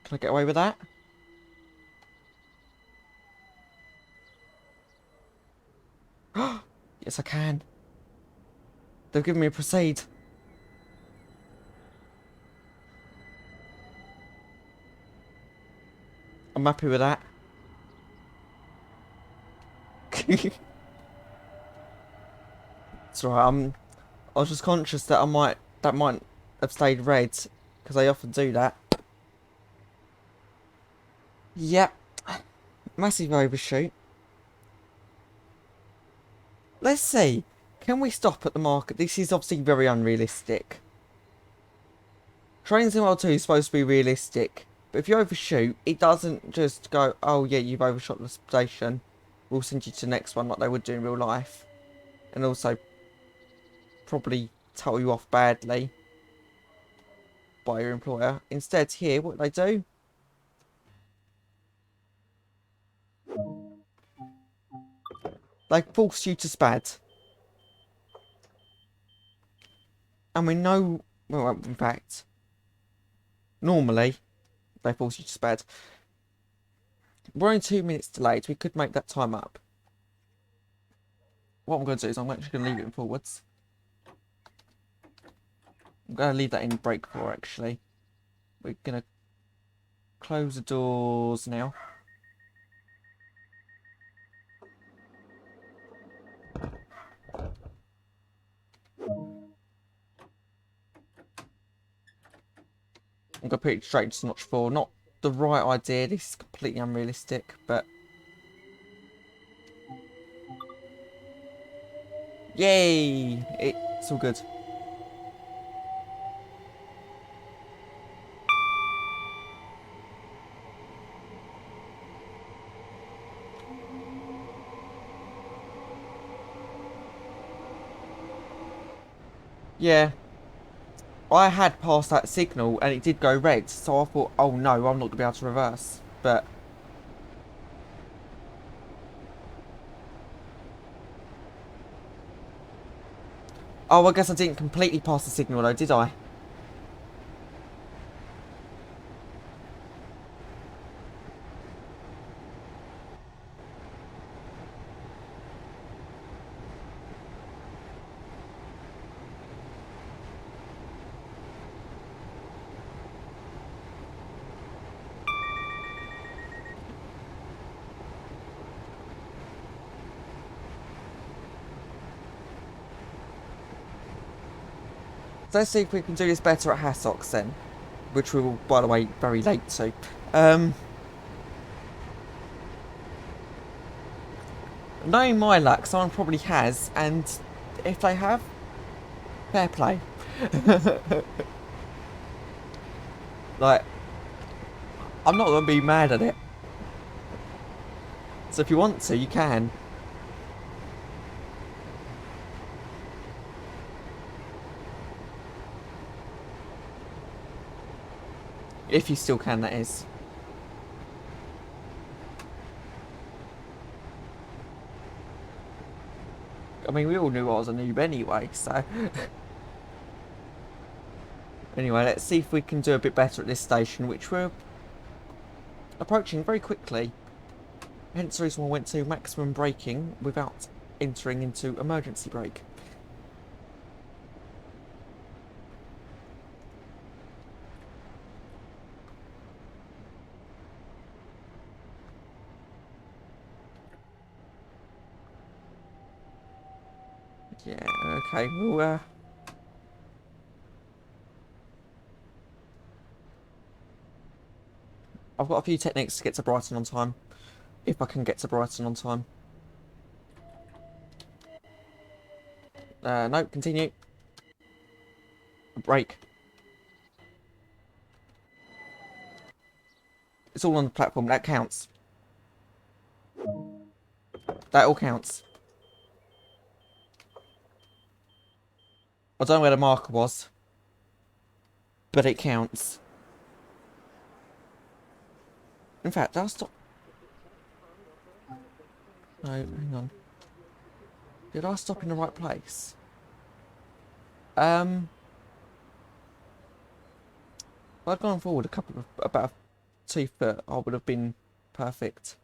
Speaker 1: Can I get away with that? Yes, I can. They've given me a proceed. I'm happy with that. It's alright, I was just conscious that that might have stayed red, because they often do that. Yep. Massive overshoot. Let's see. Can we stop at the market? This is obviously very unrealistic. Train Sim World 2 is supposed to be realistic. But if you overshoot, it doesn't just go, oh yeah, you've overshot the station. We'll send you to the next one like they would do in real life. And also, probably tell you off badly by your employer. Instead, here, what they do? They force you to spad. And we know, well, in fact, normally, they force you to spad. We're only 2 minutes delayed. We could make that time up. What I'm going to do is I'm actually going to leave it in forwards. I'm going to leave that in brake for actually. We're going to close the doors now. I'm going to put it straight to notch 4. Not the right idea. This is completely unrealistic, but... Yay! It's all good. Yeah. I had passed that signal and it did go red, so I thought, oh no, I'm not going to be able to reverse. But... Oh, I guess I didn't completely pass the signal though, did I? So let's see if we can do this better at Hassocks then. Which we will, by the way, very late to. Knowing my luck, someone probably has, and if they have, fair play. Like, I'm not gonna be mad at it. So if you want to, you can. If you still can, that is. I mean, we all knew I was a noob anyway, so... Anyway, let's see if we can do a bit better at this station, which we're approaching very quickly. Hence the reason why I went to maximum braking without entering into emergency brake. Yeah, okay, well, I've got a few techniques to get to Brighton on time. If I can get to Brighton on time. No, continue. Brake. It's all on the platform, that counts. That all counts. I don't know where the marker was, but it counts. In fact, I'll stop. No, hang on. Did I stop in the right place? If I'd gone forward a couple of, about 2 foot, I would have been perfect.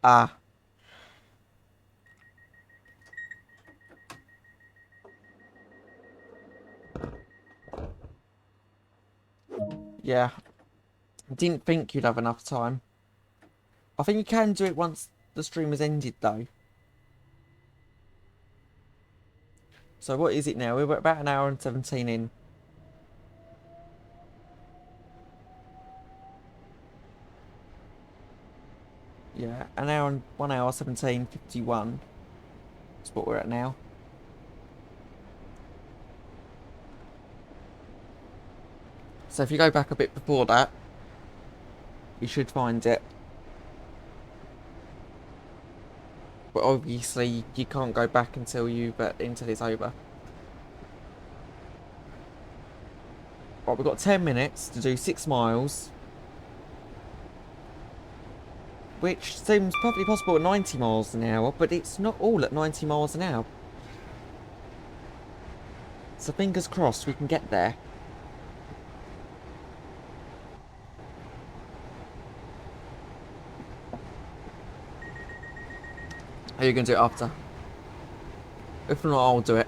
Speaker 1: Ah. Yeah. Didn't think you'd have enough time. I think you can do it once the stream has ended, though. So what is it now? We're about an hour and 17 in. Yeah, an hour and 1 hour 17:51. That's what we're at now. So if you go back a bit before that, you should find it. But obviously you can't go back until until it's over. Right, we've got 10 minutes to do 6 miles. Which seems perfectly possible at 90 miles an hour, but it's not all at 90 miles an hour. So fingers crossed we can get there. Are you going to do it after? If not, I'll do it.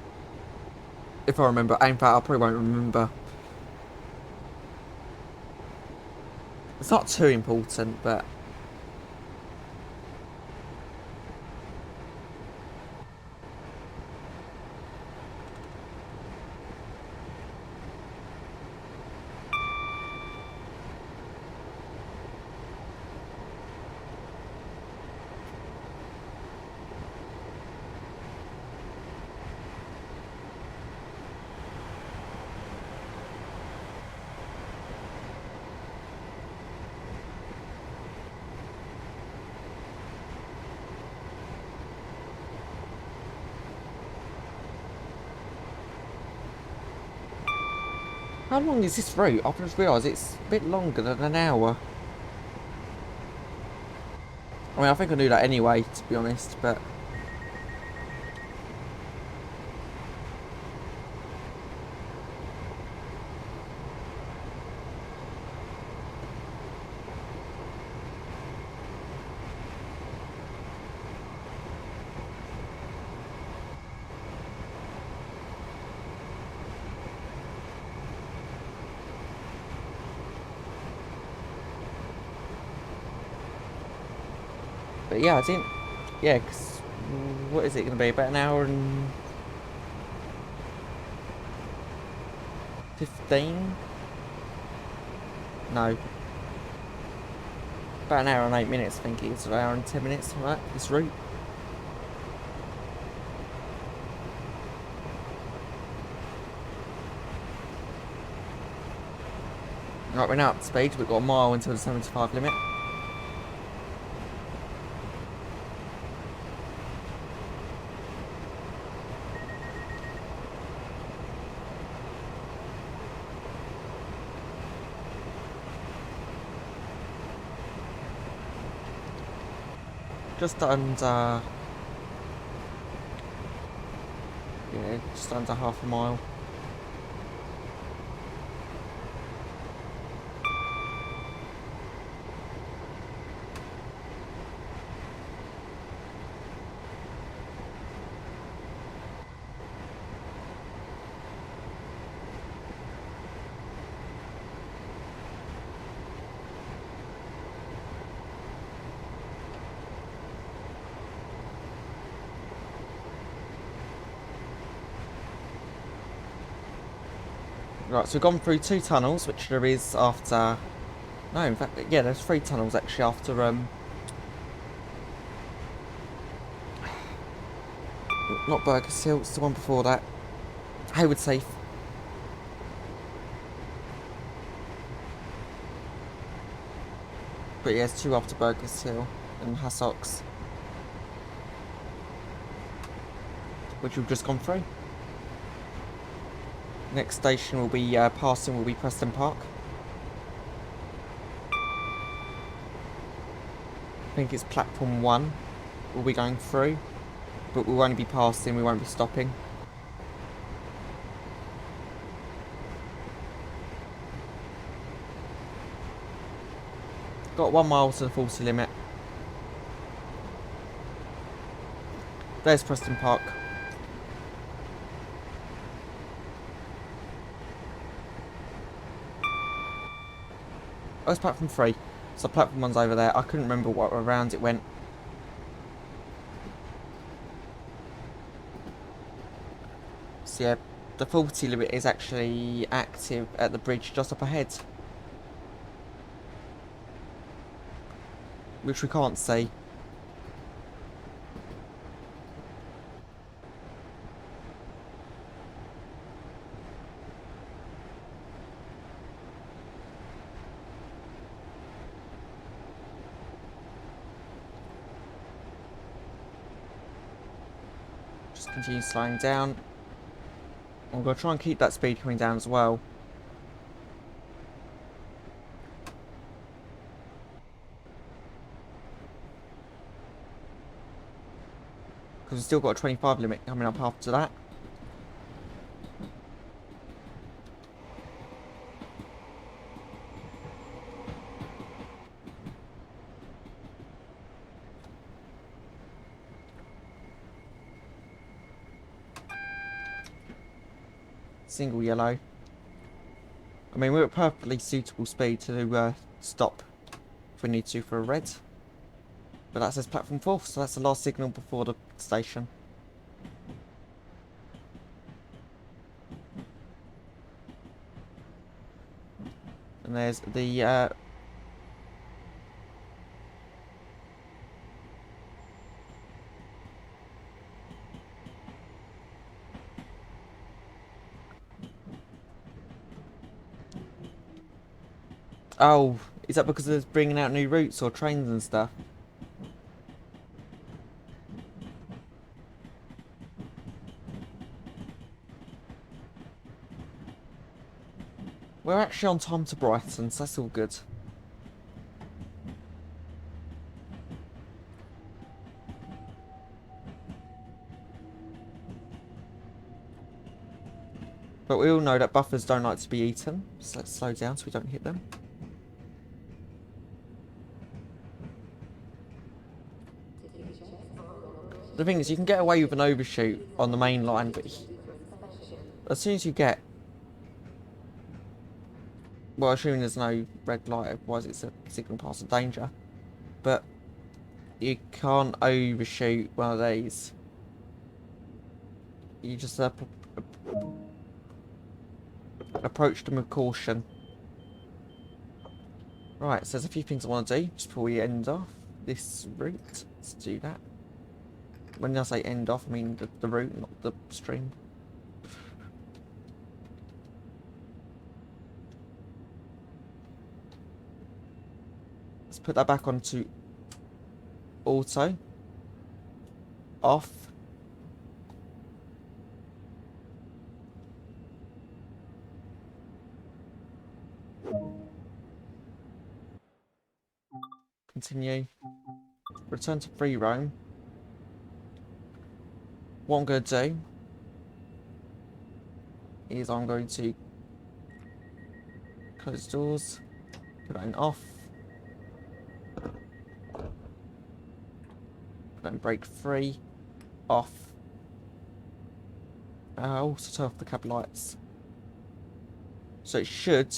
Speaker 1: If I remember. In fact, I probably won't remember. It's not too important, but... How long is this route? I've just realised it's a bit longer than an hour. I mean, I think I knew that anyway, to be honest, but... But yeah, I didn't. Yeah, because what is it going to be? About an hour and 15? No. About an hour and 8 minutes, I think it is. An hour and 10 minutes, right? This route. Right, we're now up to speed. We've got a mile until the 75 limit. Just under... Yeah, just under half a mile. Right, so we've gone through 2 tunnels, which there is after... No, in fact, yeah, there's 3 tunnels actually after, not Burgess Hill, it's the one before that. Hayward Safe. But yeah, it's 2 after Burgess Hill and Hassocks, which we've just gone through. Next station will be passing will be Preston Park. I think it's platform 1 we'll be going through, but we'll only be passing, we won't be stopping. Got 1 mile to the 40 limit. There's Preston Park. Oh, it's platform 3. So platform 1's over there. I couldn't remember what round it went. So yeah, the 40 limit is actually active at the bridge just up ahead, which we can't see. Just continue slowing down. I'm going to try and keep that speed coming down as well. Because we've still got a 25 limit coming up after that. Single yellow. I mean, we're at perfectly suitable speed to stop if we need to for a red. But that says platform 4, so that's the last signal before the station. And there's the oh, is that because it's bringing out new routes or trains and stuff? We're actually on time to Brighton, so that's all good. But we all know that buffers don't like to be eaten, so let's slow down so we don't hit them. The thing is, you can get away with an overshoot on the main line, but as soon as you get... Well, assuming there's no red light, otherwise it's a signal pass of danger. But You can't overshoot one of these. You just approach them with caution. Right, so there's a few things I want to do just before we end off this route. Let's do that. When I say end off, I mean the route, not the stream. Let's put that back onto auto. Off. Continue. Return to free roam. What I'm going to do is I'm going to close doors, put that in off, put that in brake free, off. I'll also turn off the cab lights. So it should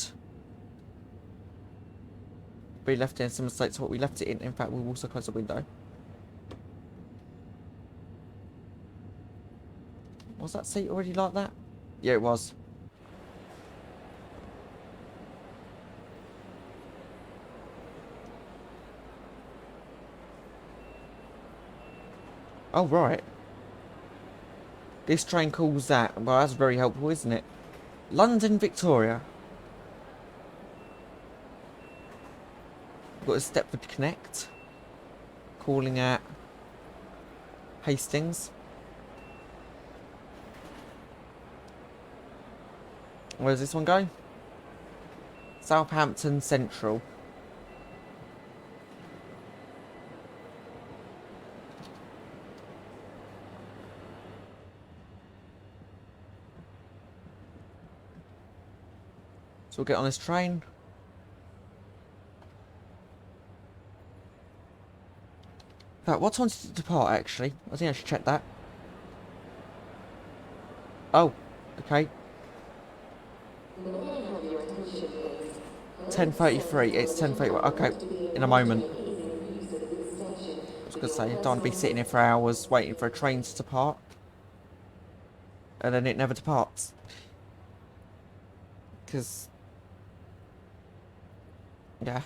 Speaker 1: be left in some state to what we left it in. In fact, we'll also close the window. Was that seat already like that? Yeah, it was. Oh, right. This train calls that. Well, that's very helpful, isn't it? London Victoria. We've got a Stepford Connect. Calling at Hastings. Where does this one go? Southampton Central. So we'll get on this train. In fact, what time did it depart, actually? I think I should check that. Oh, okay. 10:33. It's 10:31. Okay, in a moment. I was going to say, I don't want to be sitting here for hours waiting for a train to depart. And then it never departs. Because... yeah.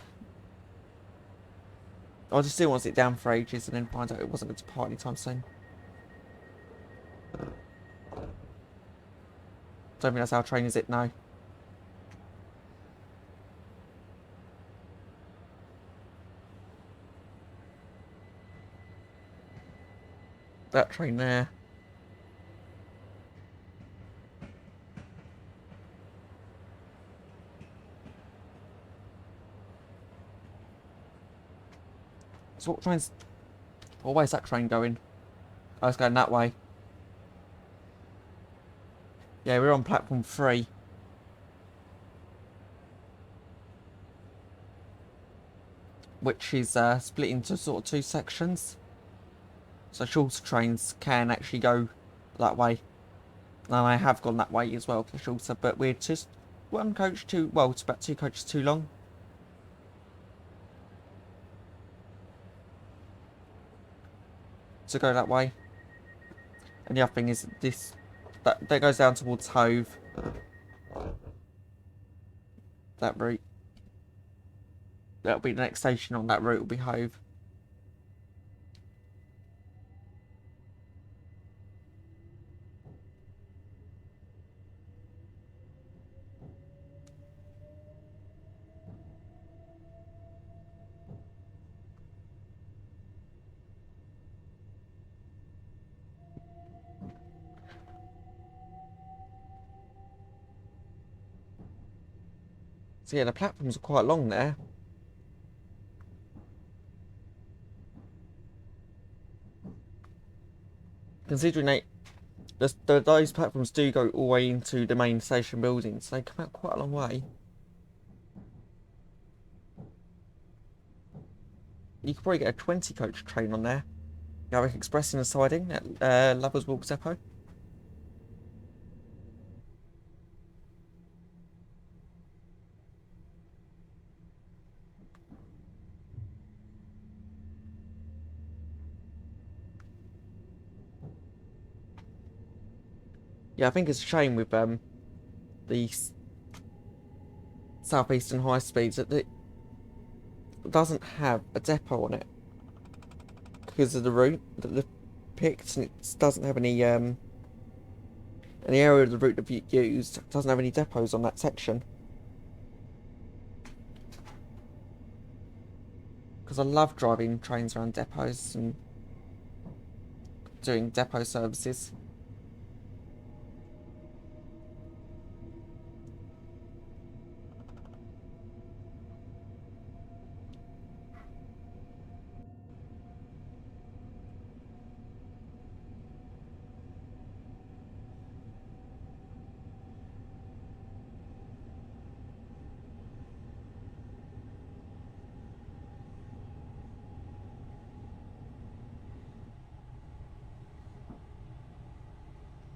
Speaker 1: I just still want to sit down for ages and then find out it wasn't going to depart anytime soon. Don't think that's how train is it now. That train there. So what train's... what way is that train going? Oh, it's going that way. Yeah, we're on platform 3. Which is split into sort of 2 sections. So shorter trains can actually go that way. And I have gone that way as well for shorter, but we're just one coach too... well, it's about 2 coaches too long. To go that way. And the other thing is this... that goes down towards Hove. That route. That'll be the next station on that route will be Hove. So yeah, the platforms are quite long there. Considering those platforms do go all the way into the main station buildings, so they come out quite a long way. You could probably get a 20 coach train on there. Garrick Express in the siding at Lovers Walk Depot. Yeah, I think it's a shame with the Southeastern High Speeds that it doesn't have a depot on it because of the route that they've picked, and it doesn't have any area of the route that you've used doesn't have any depots on that section. Because I love driving trains around depots and doing depot services.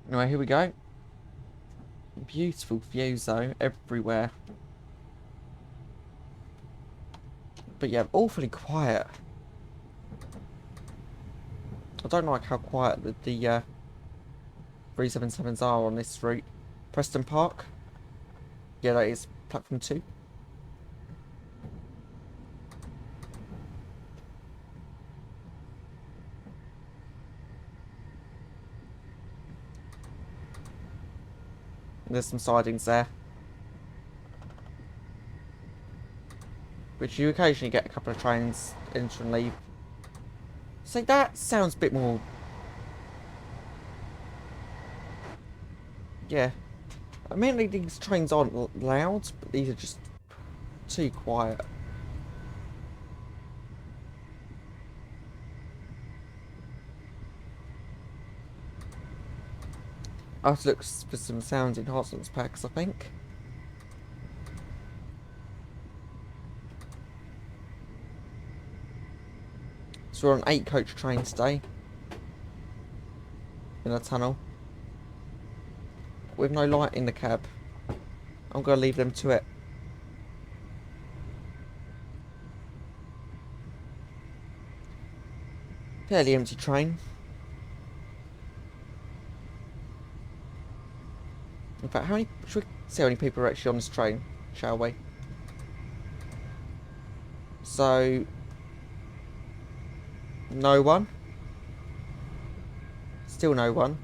Speaker 1: Anyway, here we go. Beautiful views though, everywhere. But yeah, awfully quiet. I don't like how quiet the 377s are on this route. Preston Park. Yeah, that is platform 2. There's some sidings there. Which you occasionally get a couple of trains enter and leave. So that sounds a bit more... Yeah. I mean, these trains aren't loud, but these are just too quiet. I have to look for some sound enhancements packs, I think. So we're on 8 coach train today. In a tunnel. With no light in the cab. I'm going to leave them to it. Fairly empty train. In fact, should we see how many people are actually on this train, shall we? So, no one. Still no one.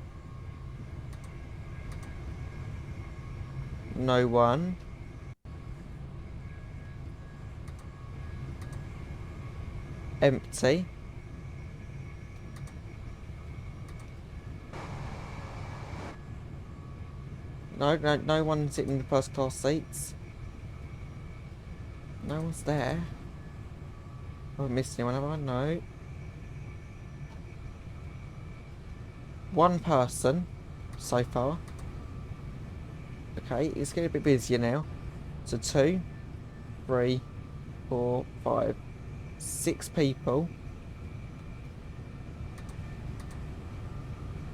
Speaker 1: No one. Empty. No one sitting in the first class seats. No one's there. Have I missed anyone, have I? No. One person so far. Okay, it's getting a bit busier now. So 2, 3, 4, 5, 6 people.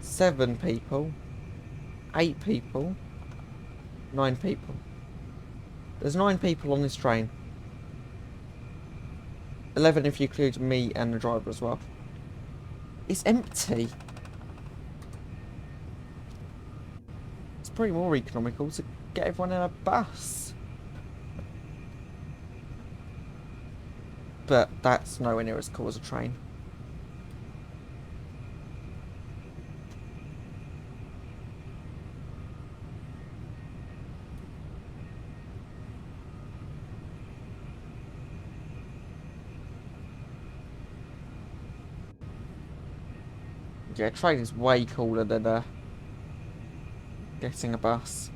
Speaker 1: 7 people. 8 people. 9 people. There's 9 people on this train. 11 if you include me and the driver as well. It's empty. It's probably more economical to get everyone in a bus. But that's nowhere near as cool as a train. Yeah, train is way cooler than getting a bus.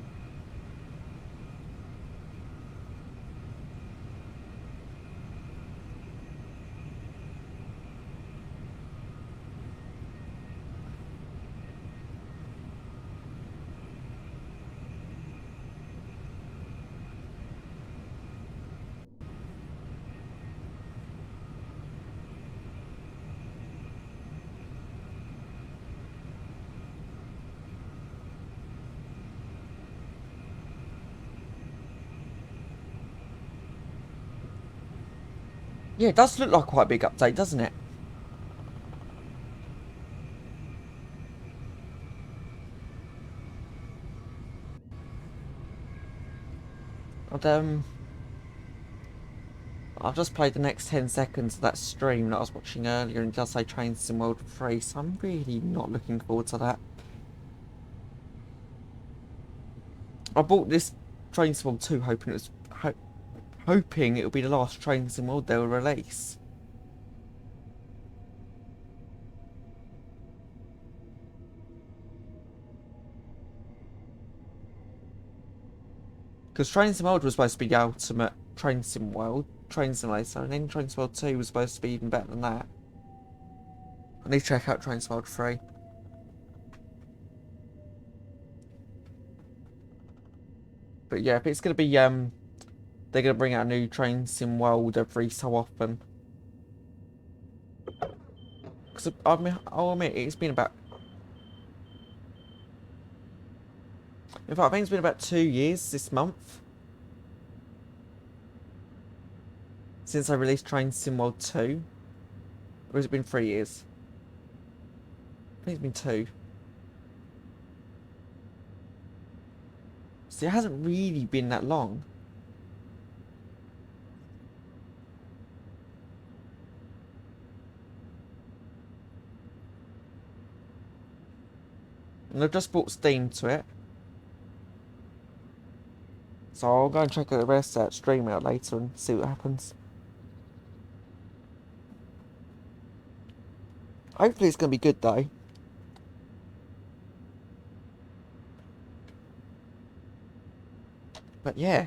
Speaker 1: Yeah, it does look like quite a big update, doesn't it? I'd, I've just played the next 10 seconds of that stream that I was watching earlier, and it does say Train Sim World 3, so I'm really not looking forward to that. I bought this Train Sim World 2 hoping it would be the last Train Sim World they will release. Because Train Sim World was supposed to be the ultimate Train Sim World, Train Simulator, and then Train Sim World 2 was supposed to be even better than that. I need to check out Train Sim World 3. But yeah, if it's going to be, they're going to bring out a new Train Sim World every so often. Because, I mean, I'll admit, it's been about... In fact, I think it's been about 2 years this month since I released Train Sim World 2. Or has it been 3 years? I think it's been 2. So it hasn't really been that long. And I've just bought Steam to it. So I'll go and check out the rest of that stream out later and see what happens. Hopefully it's going to be good though. But yeah.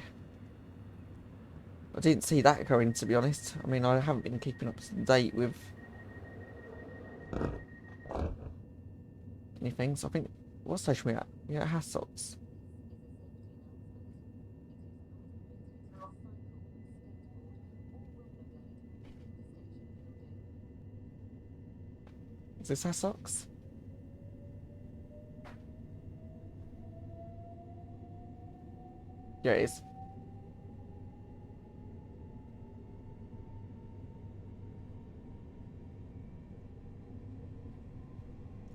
Speaker 1: I didn't see that going, to be honest. I mean, I haven't been keeping up to date with anything. So I think... What station are we at? Yeah, Hassocks. Is this Hassocks? Yeah, it is.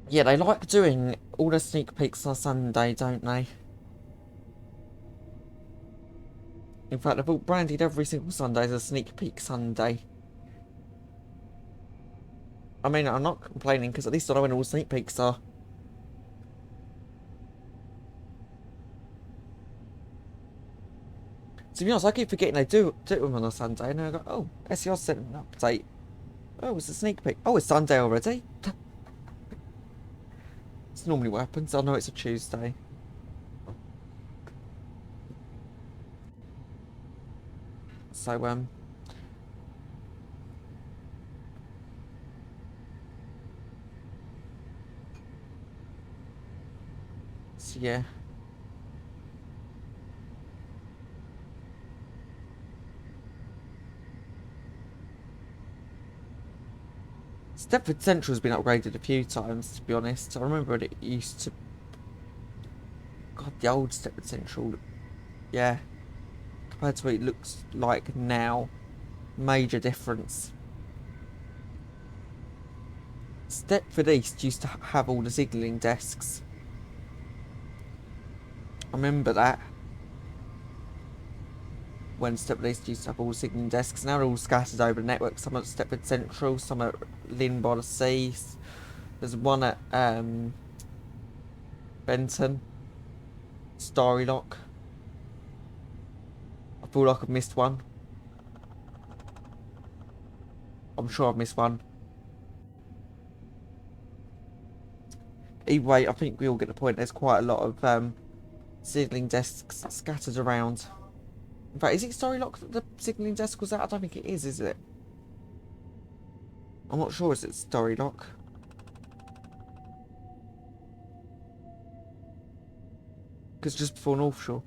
Speaker 1: Yeah, they like doing all the sneak peeks on Sunday, don't they? In fact, they've all branded every single Sunday as a sneak peek Sunday. I mean, I'm not complaining because at least I know when all sneak peeks are. To be honest, I keep forgetting they do them on a Sunday, and I go, oh, SER sent an update. Oh, it's a sneak peek. Oh, it's Sunday already. It's normally what happens. I know it's a Tuesday. So, so yeah. Stepford Central's been upgraded a few times, to be honest. I remember when it used to... God, the old Stepford Central. Yeah. Compared to what it looks like now. Major difference. Stepford East used to have all the signalling desks. I remember that. When Stepford East used to have all the signalling desks. Now they're all scattered over the network. Some at Stepford Central, some at Lynn by the Sea. There's one at Benton. Starry Lock. I feel like I've missed one. I'm sure I've missed one. Either way, I think we all get the point. There's quite a lot of signalling desks scattered around. In fact, is it Starry Lock that the signalling desk was at? I don't think it is it? I'm not sure. Is it Starry Lock? Because just before North Shore.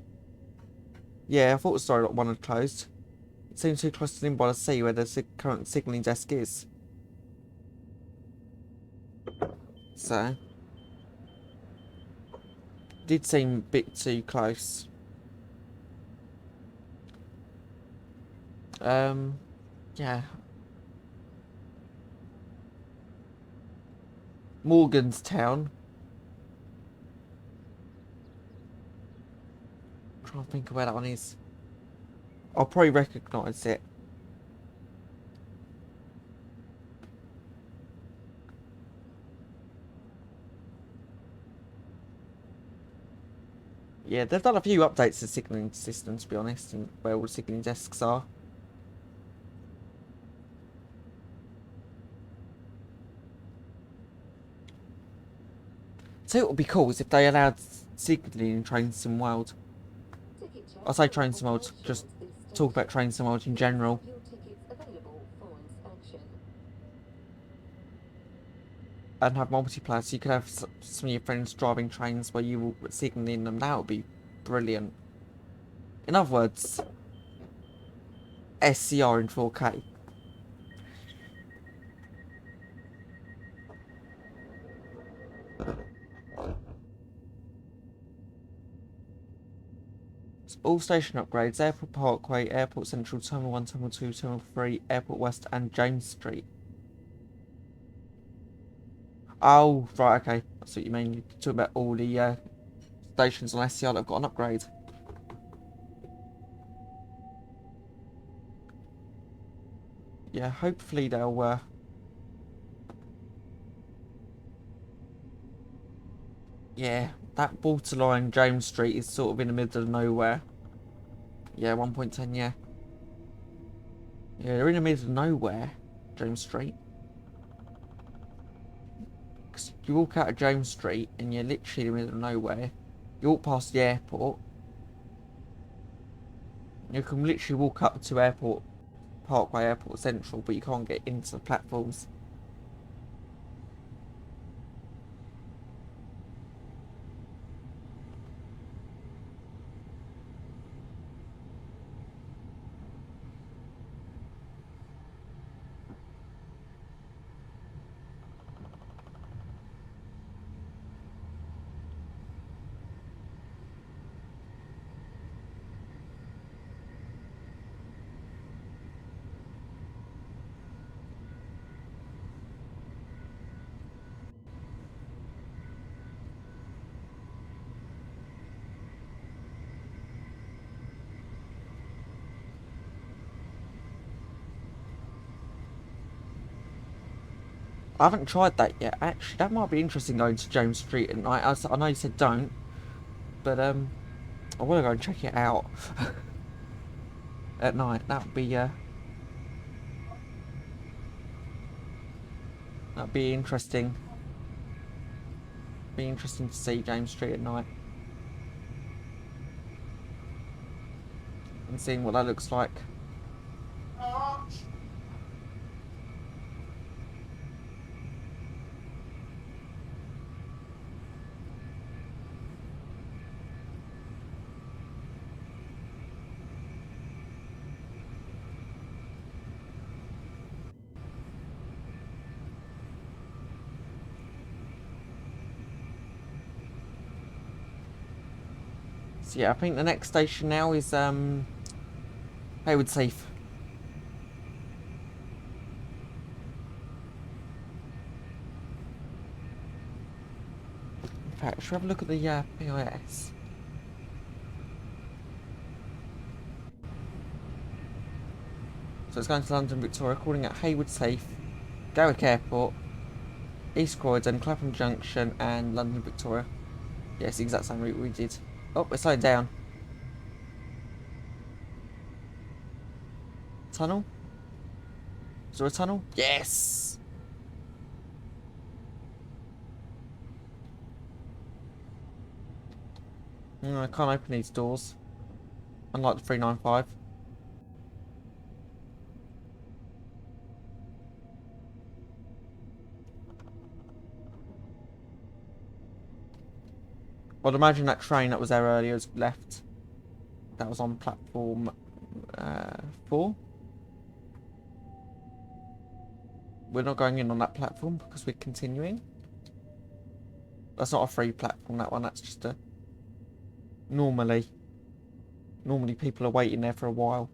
Speaker 1: Yeah, I thought the Starry Lock one had closed. It seems too close to in by the sea where the current signalling desk is. So, did seem a bit too close. Yeah. Morganstown. I'm trying to think of where that one is. I'll probably recognise it. Yeah, they've done a few updates to the signalling system, to be honest, and where all the signalling desks are. So what would be cool is if they allowed signalling in Train Sim World. I say Train Sim World, just talk about Train Sim World in general. And have multiplayer, so you could have some of your friends driving trains where you will signalling them. That would be brilliant. In other words, SCR in 4K. All station upgrades: Airport Parkway, Airport Central, Terminal 1, Terminal 2, Terminal 3, Airport West, and James Street. Oh, right, okay. That's what you mean. You're talking about all the stations on SCR that have got an upgrade. Yeah, hopefully they'll... Yeah, that borderline James Street is sort of in the middle of nowhere. Yeah, 1.10, yeah. Yeah, they're in the middle of nowhere, James Street. 'Cause you walk out of James Street and you're literally in the middle of nowhere. You walk past the airport. You can literally walk up to Airport Parkway, Airport Central, but you can't get into the platforms. I haven't tried that yet. Actually, that might be interesting going to James Street at night. I know you said don't, but I want to go and check it out at night. That'd be interesting. Be interesting to see James Street at night and seeing what that looks like. So yeah, I think the next station now is Hayward Safe. In fact, should we have a look at the PIS? So it's going to London Victoria, calling at Hayward Safe, Garrick Airport, East Croydon, Clapham Junction, and London Victoria. Yeah, it's the exact same route we did. Oh, we're slowing down. Tunnel? Is there a tunnel? Yes! I can't open these doors. Unlike the 395. I'd imagine that train that was there earlier has left. That was on platform 4. We're not going in on that platform because we're continuing. That's not a free platform, that one. That's just a... Normally people are waiting there for a while.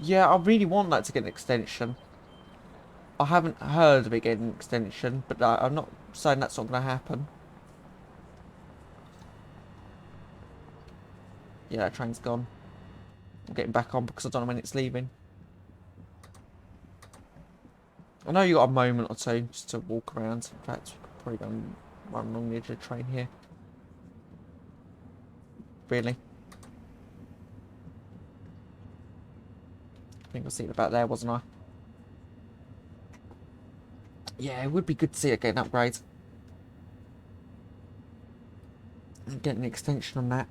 Speaker 1: Yeah, I really want that to get an extension. I haven't heard of it getting an extension, but I'm not saying that's not going to happen. Yeah, that train's gone. I'm getting back on because I don't know when it's leaving. I know you got a moment or two just to walk around. In fact, we could probably go and run along the edge of the train here. Really? I think I seen it about there, wasn't I? Yeah, it would be good to see it get an upgrade. And get an extension on that.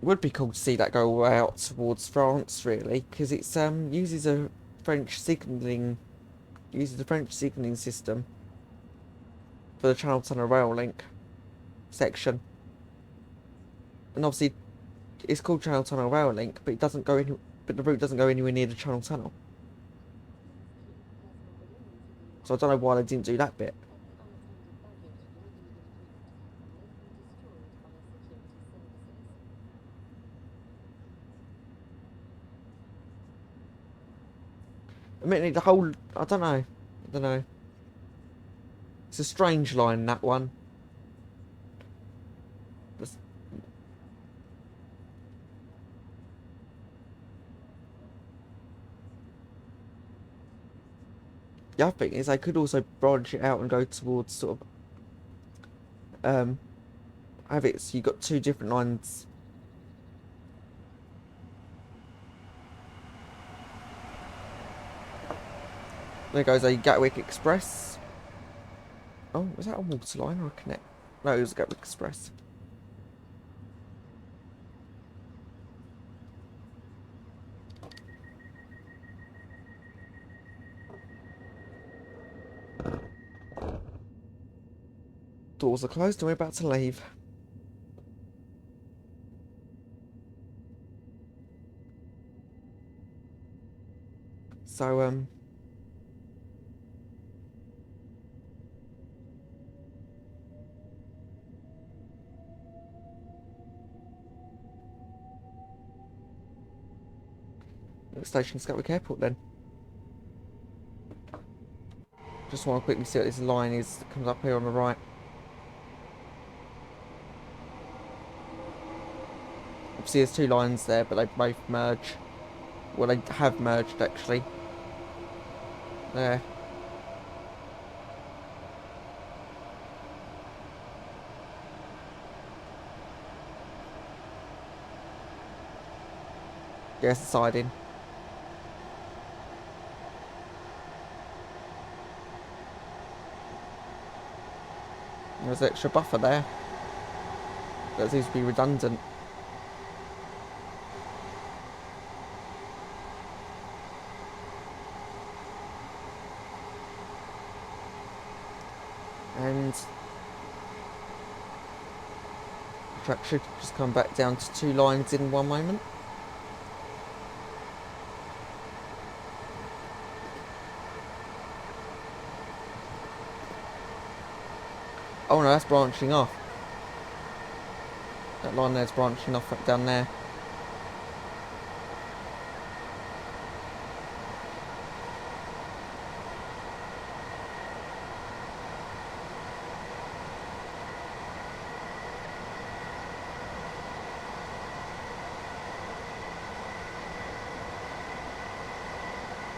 Speaker 1: Would be cool to see that go out towards France, really, because it's uses a French signalling system for the Channel Tunnel rail link section, and obviously it's called Channel Tunnel rail link, but it doesn't go any, but the route doesn't go anywhere near the Channel Tunnel. So I don't know why they didn't do that bit. I mean, the whole, I don't know. It's a strange line, that one. The other thing is they could also branch it out and go towards sort of have it so you got two different lines. There goes a Gatwick Express. Oh, was that a water line or a connect? No, it was a Gatwick Express. Doors are closed and we're about to leave. So, next station's Gatwick Airport then. Just want to quickly see what this line is that comes up here on the right. Obviously there's two lines there, but they both merge. Well, they have merged actually. There. Yes, the siding. There's an extra buffer there. That seems to be redundant. And the track should just come back down to two lines in one moment. Oh no, that's branching off. That line there's branching off right down there.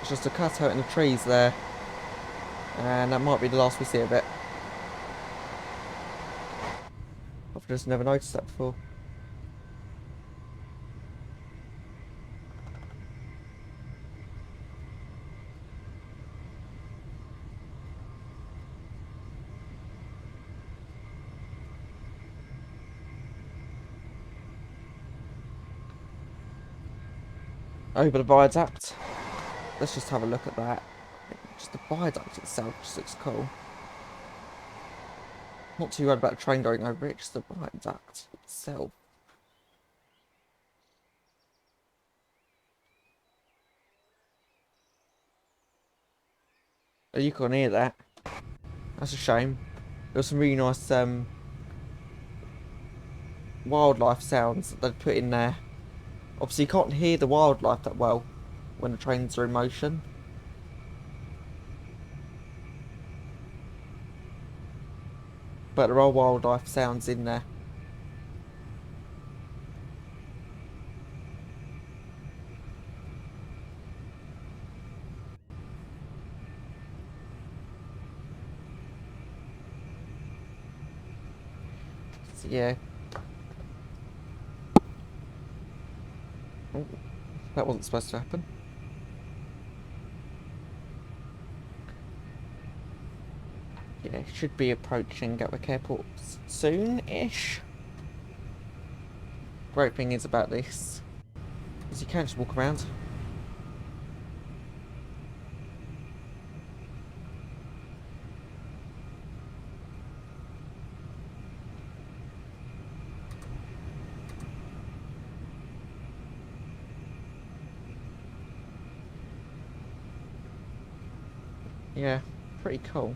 Speaker 1: It's just a cutout in the trees there. And that might be the last we see of it. I've just never noticed that before. Over the viaduct. Let's just have a look at that. Just the viaduct itself just looks cool. Not too worried about the train going over it, just the viaduct itself. Oh, you can't hear that. That's a shame. There was some really nice wildlife sounds that they'd put in there. Obviously you can't hear the wildlife that well when the trains are in motion. But there are wildlife sounds in there. So, yeah. Oh, that wasn't supposed to happen. Yeah, should be approaching Gatwick Airport soon-ish. Great thing is about this is you can just walk around. Yeah, pretty cool.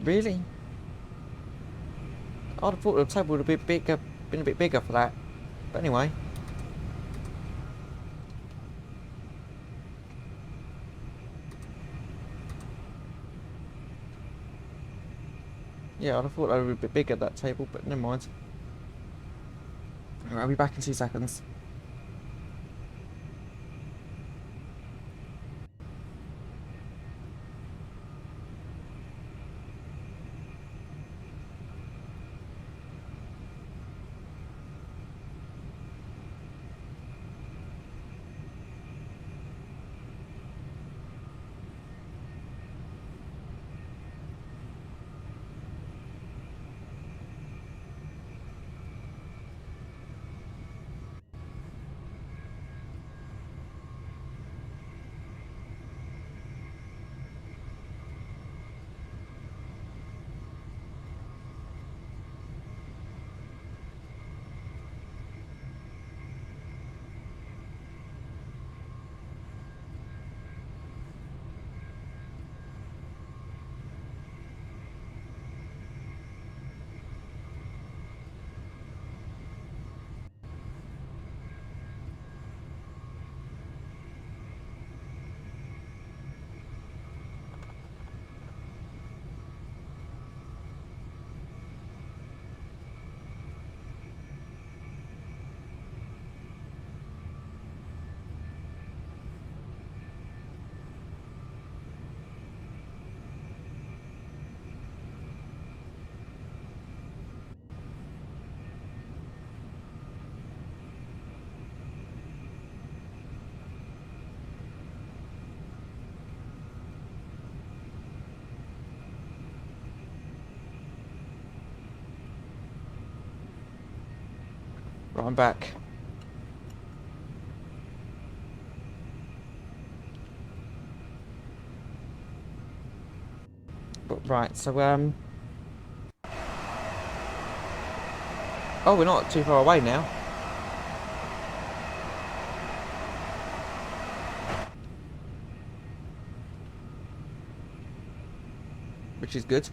Speaker 1: Really? I'd have thought the table would have been a bit bigger for that. But anyway. Yeah, I'd have thought they would be a bit bigger, that table, but never mind. Alright, I'll be back in 2 seconds. Right, I'm back. But right, so oh, we're not too far away now. Which is good.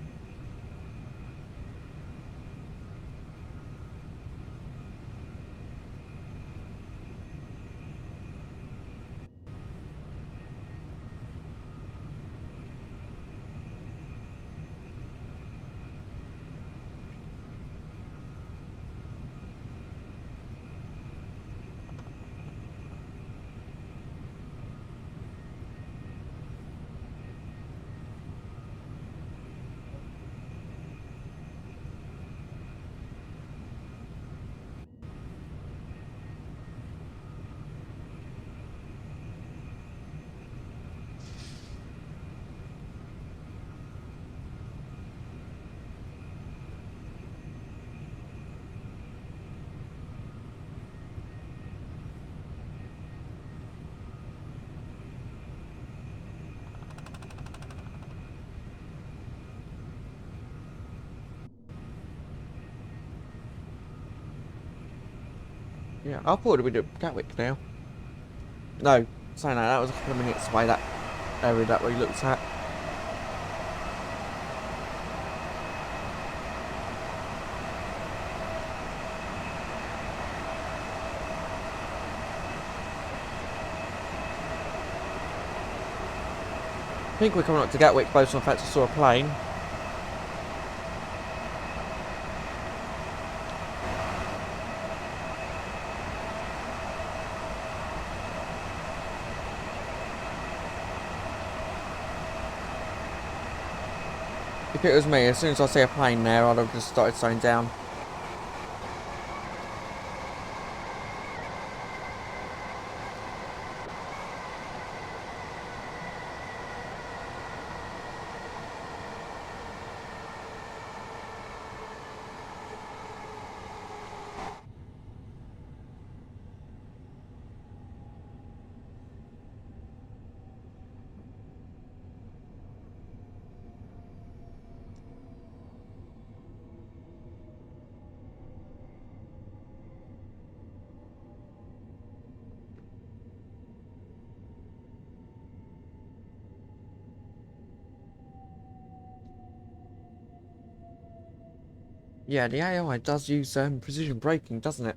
Speaker 1: Yeah, I thought we'd do Gatwick now. No, saying that was a couple of minutes away, that area that we looked at. I think we're coming up to Gatwick based on the fact I saw a plane. If it was me, as soon as I see a plane there, I'd have just started slowing down. Yeah, the AI does use precision braking, doesn't it?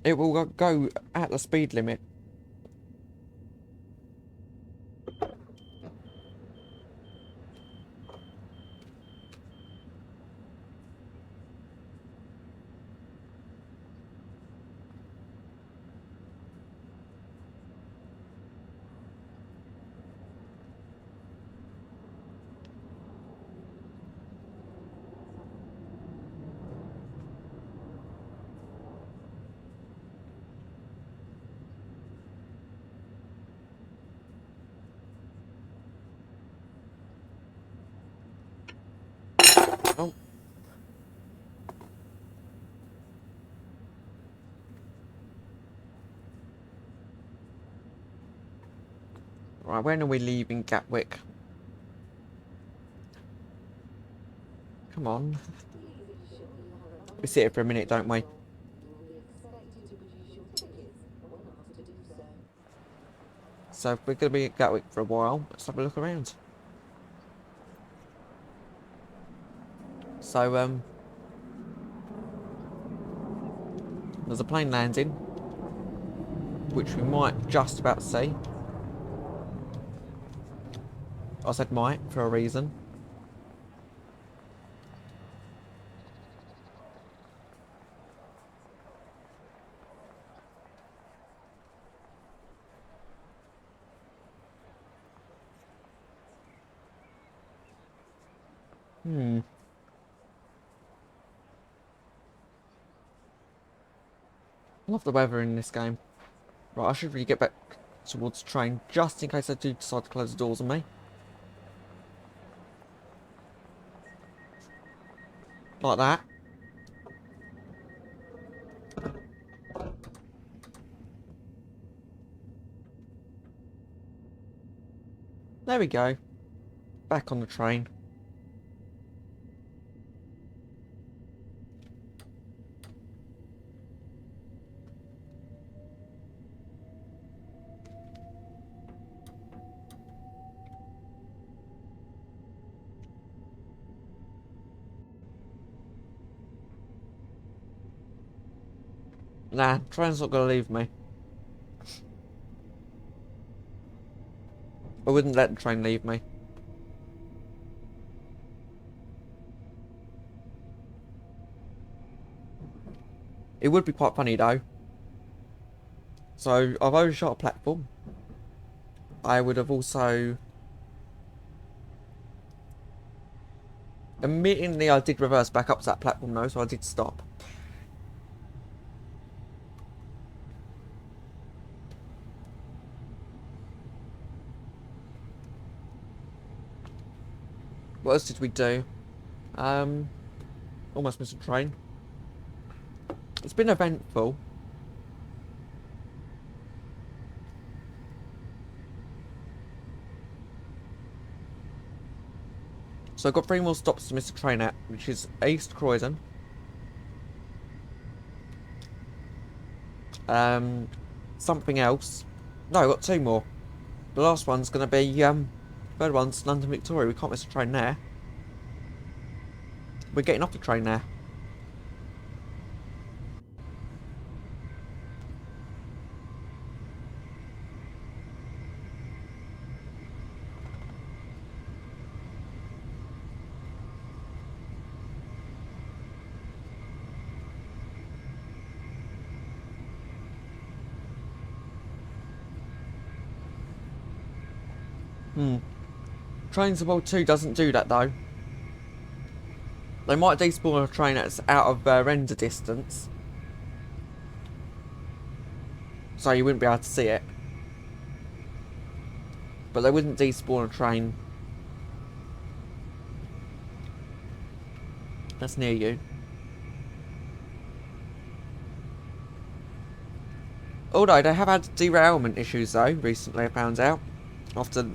Speaker 1: It will go at the speed limit. Oh. Right, when are we leaving Gatwick? Come on. We sit here for a minute, don't we? So if we're going to be at Gatwick for a while, let's have a look around. So, there's a plane landing, which we might just about see. I said might, for a reason. I love the weather in this game. Right, I should really get back towards the train, just in case I do decide to close the doors on me. Like that. There we go. Back on the train. Nah, train's not gonna leave me. I wouldn't let the train leave me. It would be quite funny though. So, I've overshot a platform. I would have also... Admittingly, I did reverse back up to that platform though, so I did stop. What else did we do? Almost missed a train. It's been eventful. So I've got 3 more stops to miss a train at, which is East Croydon. Something else. No, I've got 2 more. The last one's going to be, third one's London Victoria. We can't miss a train there. We're getting off the train there. Trains World 2 doesn't do that though. They might despawn a train that's out of render distance, so you wouldn't be able to see it. But they wouldn't despawn a train that's near you. Although they have had derailment issues though, recently I found out. After...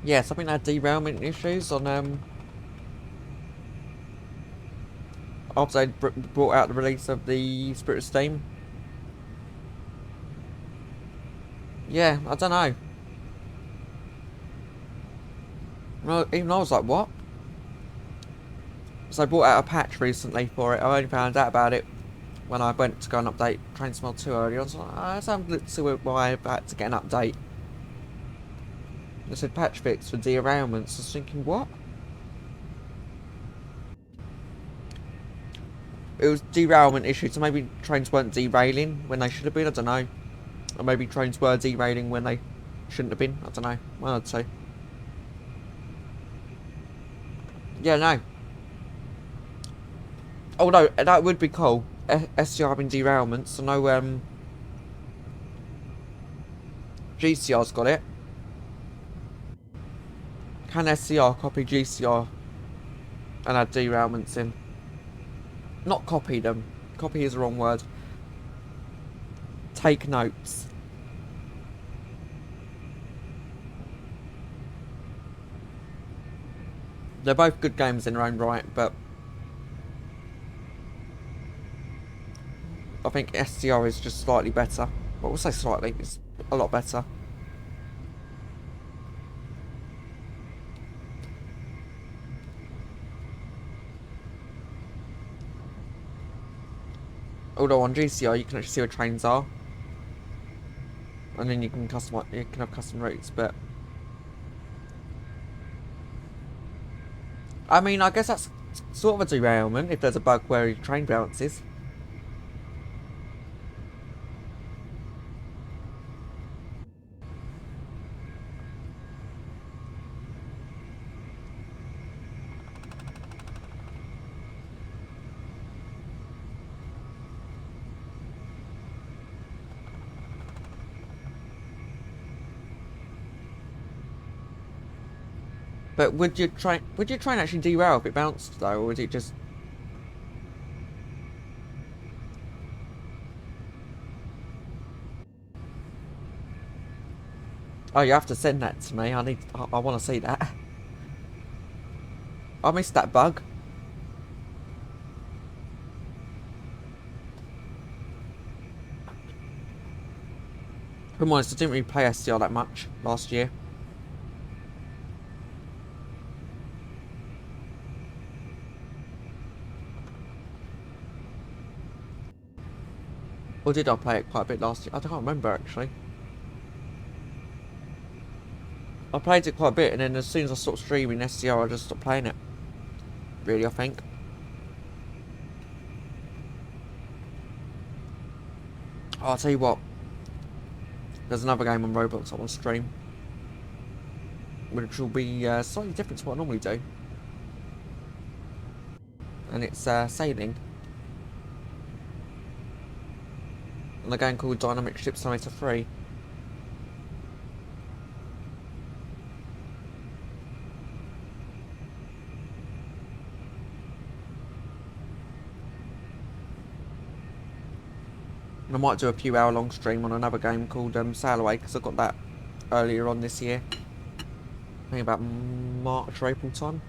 Speaker 1: Yes, I think they had derailment issues on after they brought out the release of the Spirit of Steam. Yeah, I don't know. Well, even I was like, what? So I brought out a patch recently for it. I only found out about it when I went to go and update Train Smell 2 earlier. I was like, let's have a look to see why I had to get an update. They said patch fix for derailments. I was thinking, what? It was derailment issue, so maybe trains weren't derailing when they should have been, I don't know. Or maybe trains were derailing when they shouldn't have been, I don't know. One I'd say. Yeah, no. Oh no, that would be cool. SCR having derailments, so no GCR's got it. Can SCR copy GCR and add derailments in? Not copy them. Copy is the wrong word. Take notes. They're both good games in their own right, but I think SCR is just slightly better. Well, we'll say slightly. It's a lot better. Although on GCR you can actually see where trains are, and then you can have custom routes. But I mean, I guess that's sort of a derailment if there's a bug where your train bounces. But would your train actually derail if it bounced though, or would it just... Oh, you have to send that to me. I want to see that. I missed that bug. For honest, I didn't really play SCR that much last year. Or did I play it quite a bit last year? I can't remember actually. I played it quite a bit, and then as soon as I stopped streaming SCR, I just stopped playing it. Really, I think. Oh, I'll tell you what. There's another game on Roblox I want to stream, which will be slightly different to what I normally do. And it's sailing. And a game called Dynamic Ship Simulator 3. And I might do a few hour long stream on another game called Sail Away, because I got that earlier on this year. I think about March or April time.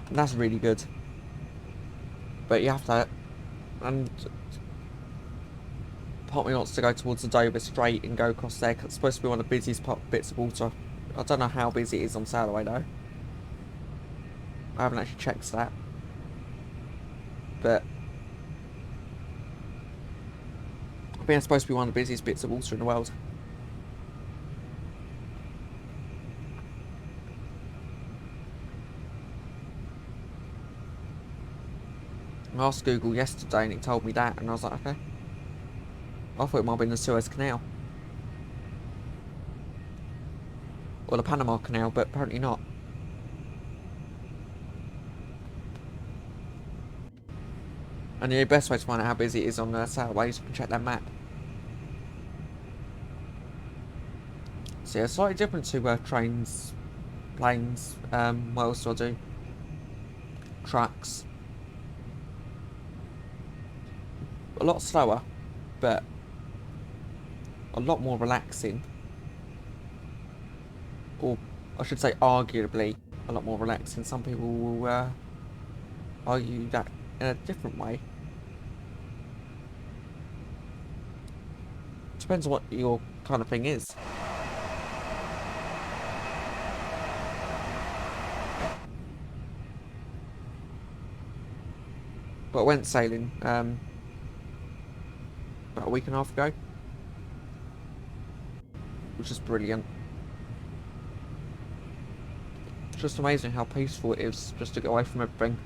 Speaker 1: And that's really good. But you have to... And... part of me wants to go towards the Dover Strait and go across there, 'cause it's supposed to be one of the busiest bits of water. I don't know how busy it is on Sail Away though. I haven't actually checked that. But I think it's supposed to be one of the busiest bits of water in the world. I asked Google yesterday and it told me that, and I was like, okay. I thought it might have been the Suez Canal. Or the Panama Canal, but apparently not. And the best way to find out how busy it is on the Saturday is you can check that map. So yeah, slightly different to trains, planes, what else do I do? Trucks. A lot slower, but a lot more relaxing. Or I should say arguably a lot more relaxing. Some people will argue that in a different way. Depends on what your kind of thing is. But I went sailing about a week and a half ago, which is brilliant. It's just amazing how peaceful it is just to get away from everything.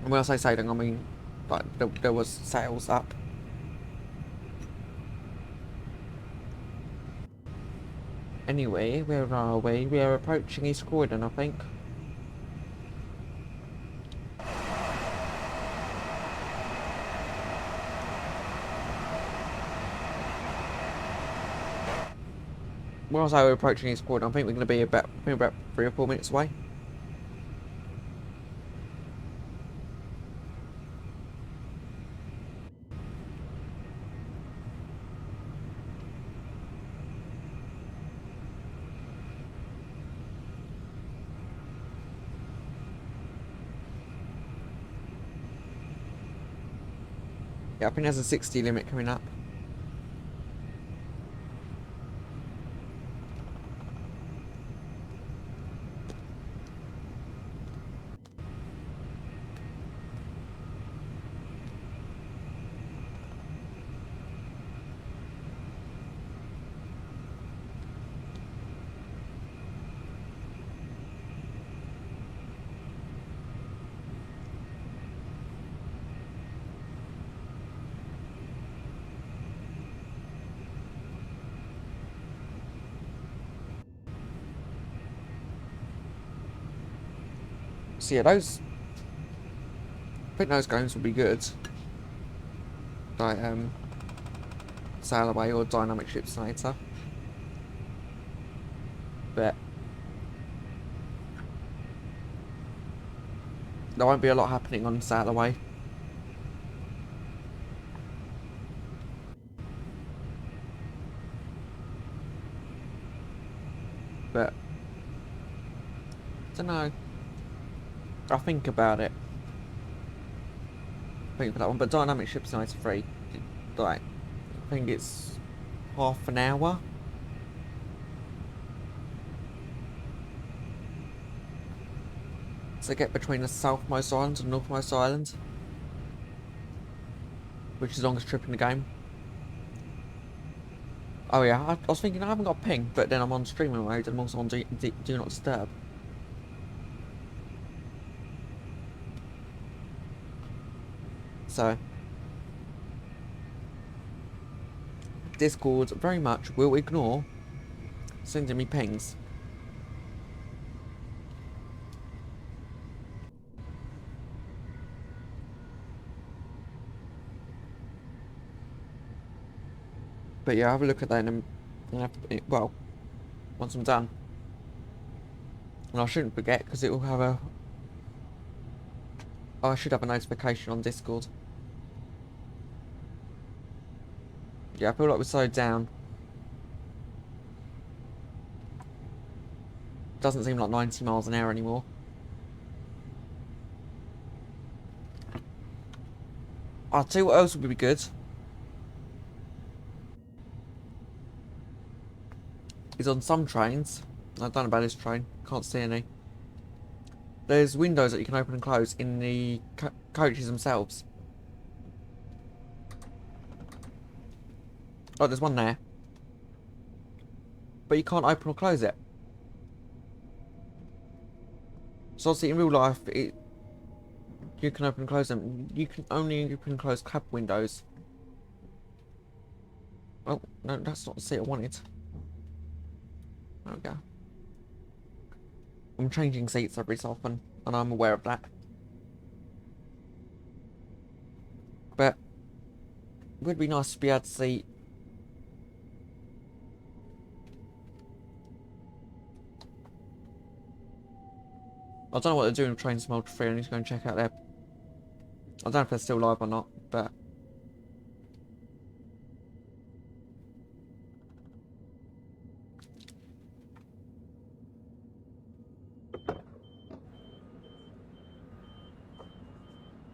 Speaker 1: And when I say sailing, I mean like there was sails up. Anyway, where are we? We are approaching East Croydon, I think. When I say we're approaching East Croydon, I think we're going to be about 3 or 4 minutes away. Yeah, I think there's a 60 limit coming up. So yeah, I think those games will be good. Like Sail Away or Dynamic Ship Simulator. But there won't be a lot happening on Sail Away. But I don't know. I'll think about it. Think about that one. But Dynamic Ship Simulator 3, like, I think it's half an hour. To get between the southmost island and northmost island, which is the longest trip in the game. Oh yeah, I was thinking I haven't got a ping, but then I'm on streaming mode and I'm also on do not disturb. So Discord very much will ignore sending me pings. But yeah, have a look at that and well, once I'm done. And I shouldn't forget because it will have a... Oh, I should have a notification on Discord. Yeah, I feel like we're slowed down. Doesn't seem like 90 miles an hour anymore. I'll tell you what else would be good. Is on some trains, I don't know about this train. Can't see any. There's windows that you can open and close in the coaches themselves. Oh, there's one there. But you can't open or close it. So obviously in real life, you can open and close them. You can only open and close cab windows. Oh, no, that's not the seat I wanted. There we go. I'm changing seats every so often, and I'm aware of that. But it would be nice to be able to see. I don't know what they're doing with Trains Multi 3. I need to go and check out their. I don't know if they're still live or not, but.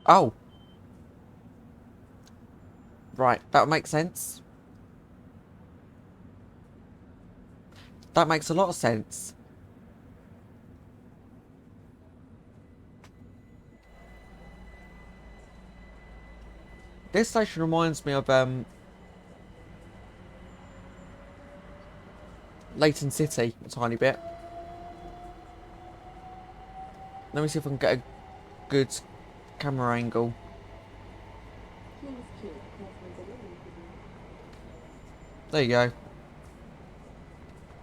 Speaker 1: Oh! Right, that would make sense. That makes a lot of sense. This station reminds me of Leighton City a tiny bit. Let me see if I can get a good camera angle.
Speaker 2: Please keep crossing the line.
Speaker 1: There you go.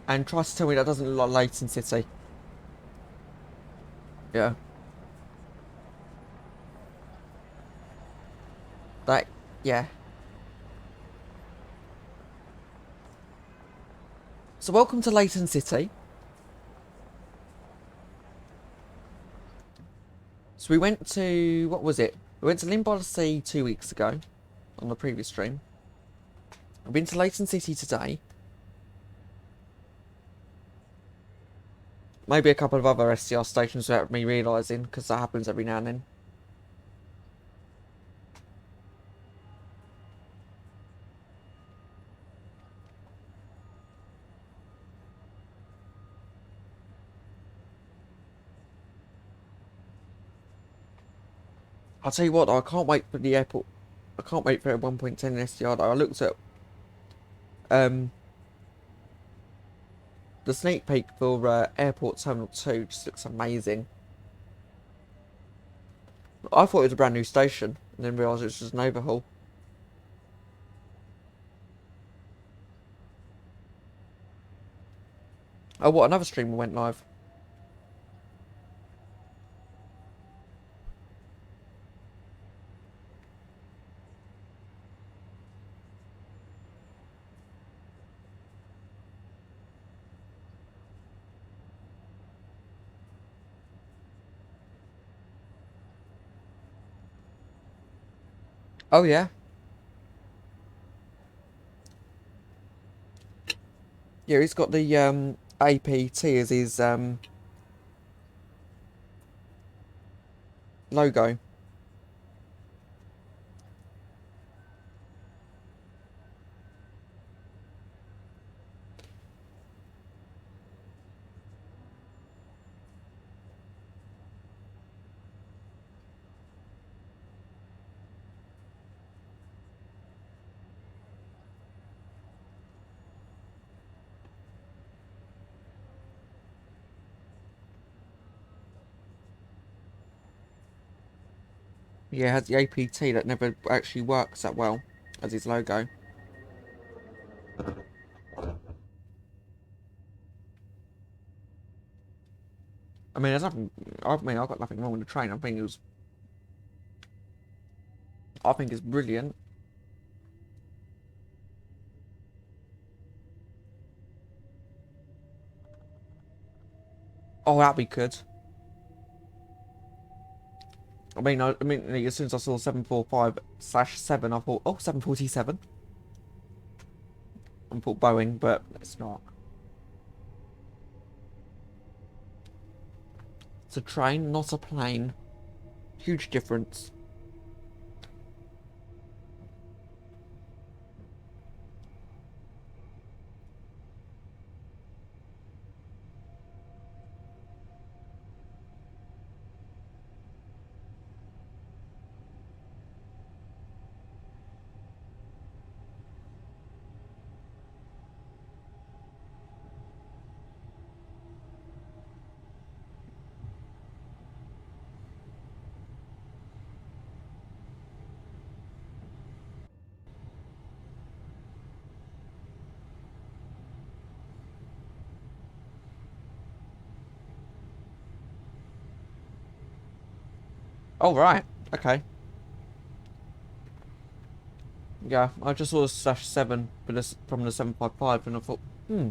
Speaker 1: And try to tell me that doesn't look like Leighton City. Yeah. That, yeah. So welcome to Leighton City. So we went to, what was it? We went to Lynn by the Sea 2 weeks ago, on the previous stream. I've been to Leighton City today. Maybe a couple of other SDR stations without me realising, because that happens every now and then. I'll tell you what though, I can't wait for the airport. I can't wait for 1.10 SDR though. I looked at the sneak peek for Airport Terminal 2, just looks amazing. I thought it was a brand new station, and then realised it was just an overhaul. Oh, what, another streamer went live? Oh yeah. Yeah, he's got the APT as his logo. Yeah, it has the APT that never actually works that well as his logo. I mean, there's nothing. I mean, I've got nothing wrong with the train. I think it was. I think it's brilliant. Oh, that'd be good. I mean, as soon as I saw 745/7, I thought, oh, 747. I thought Boeing, but it's not. It's a train, not a plane. Huge difference. Oh, right. Okay. Yeah, I just saw a /7 from the 755 and I thought, hmm.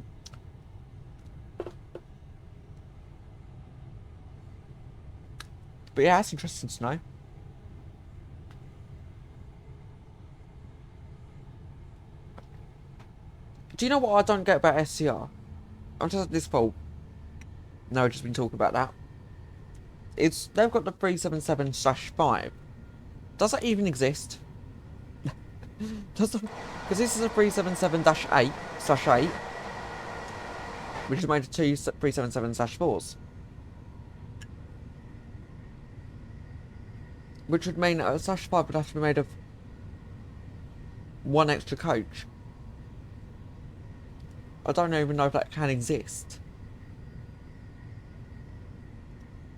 Speaker 1: But yeah, that's interesting to know. Do you know what I don't get about SCR? I'm just at this fault. No, I've just been talking about that. They've got the 377/5. Does that even exist? Because this is a 377-8/8, which is made of two 377/4s. Which would mean a /5 would have to be made of one extra coach. I don't even know if that can exist.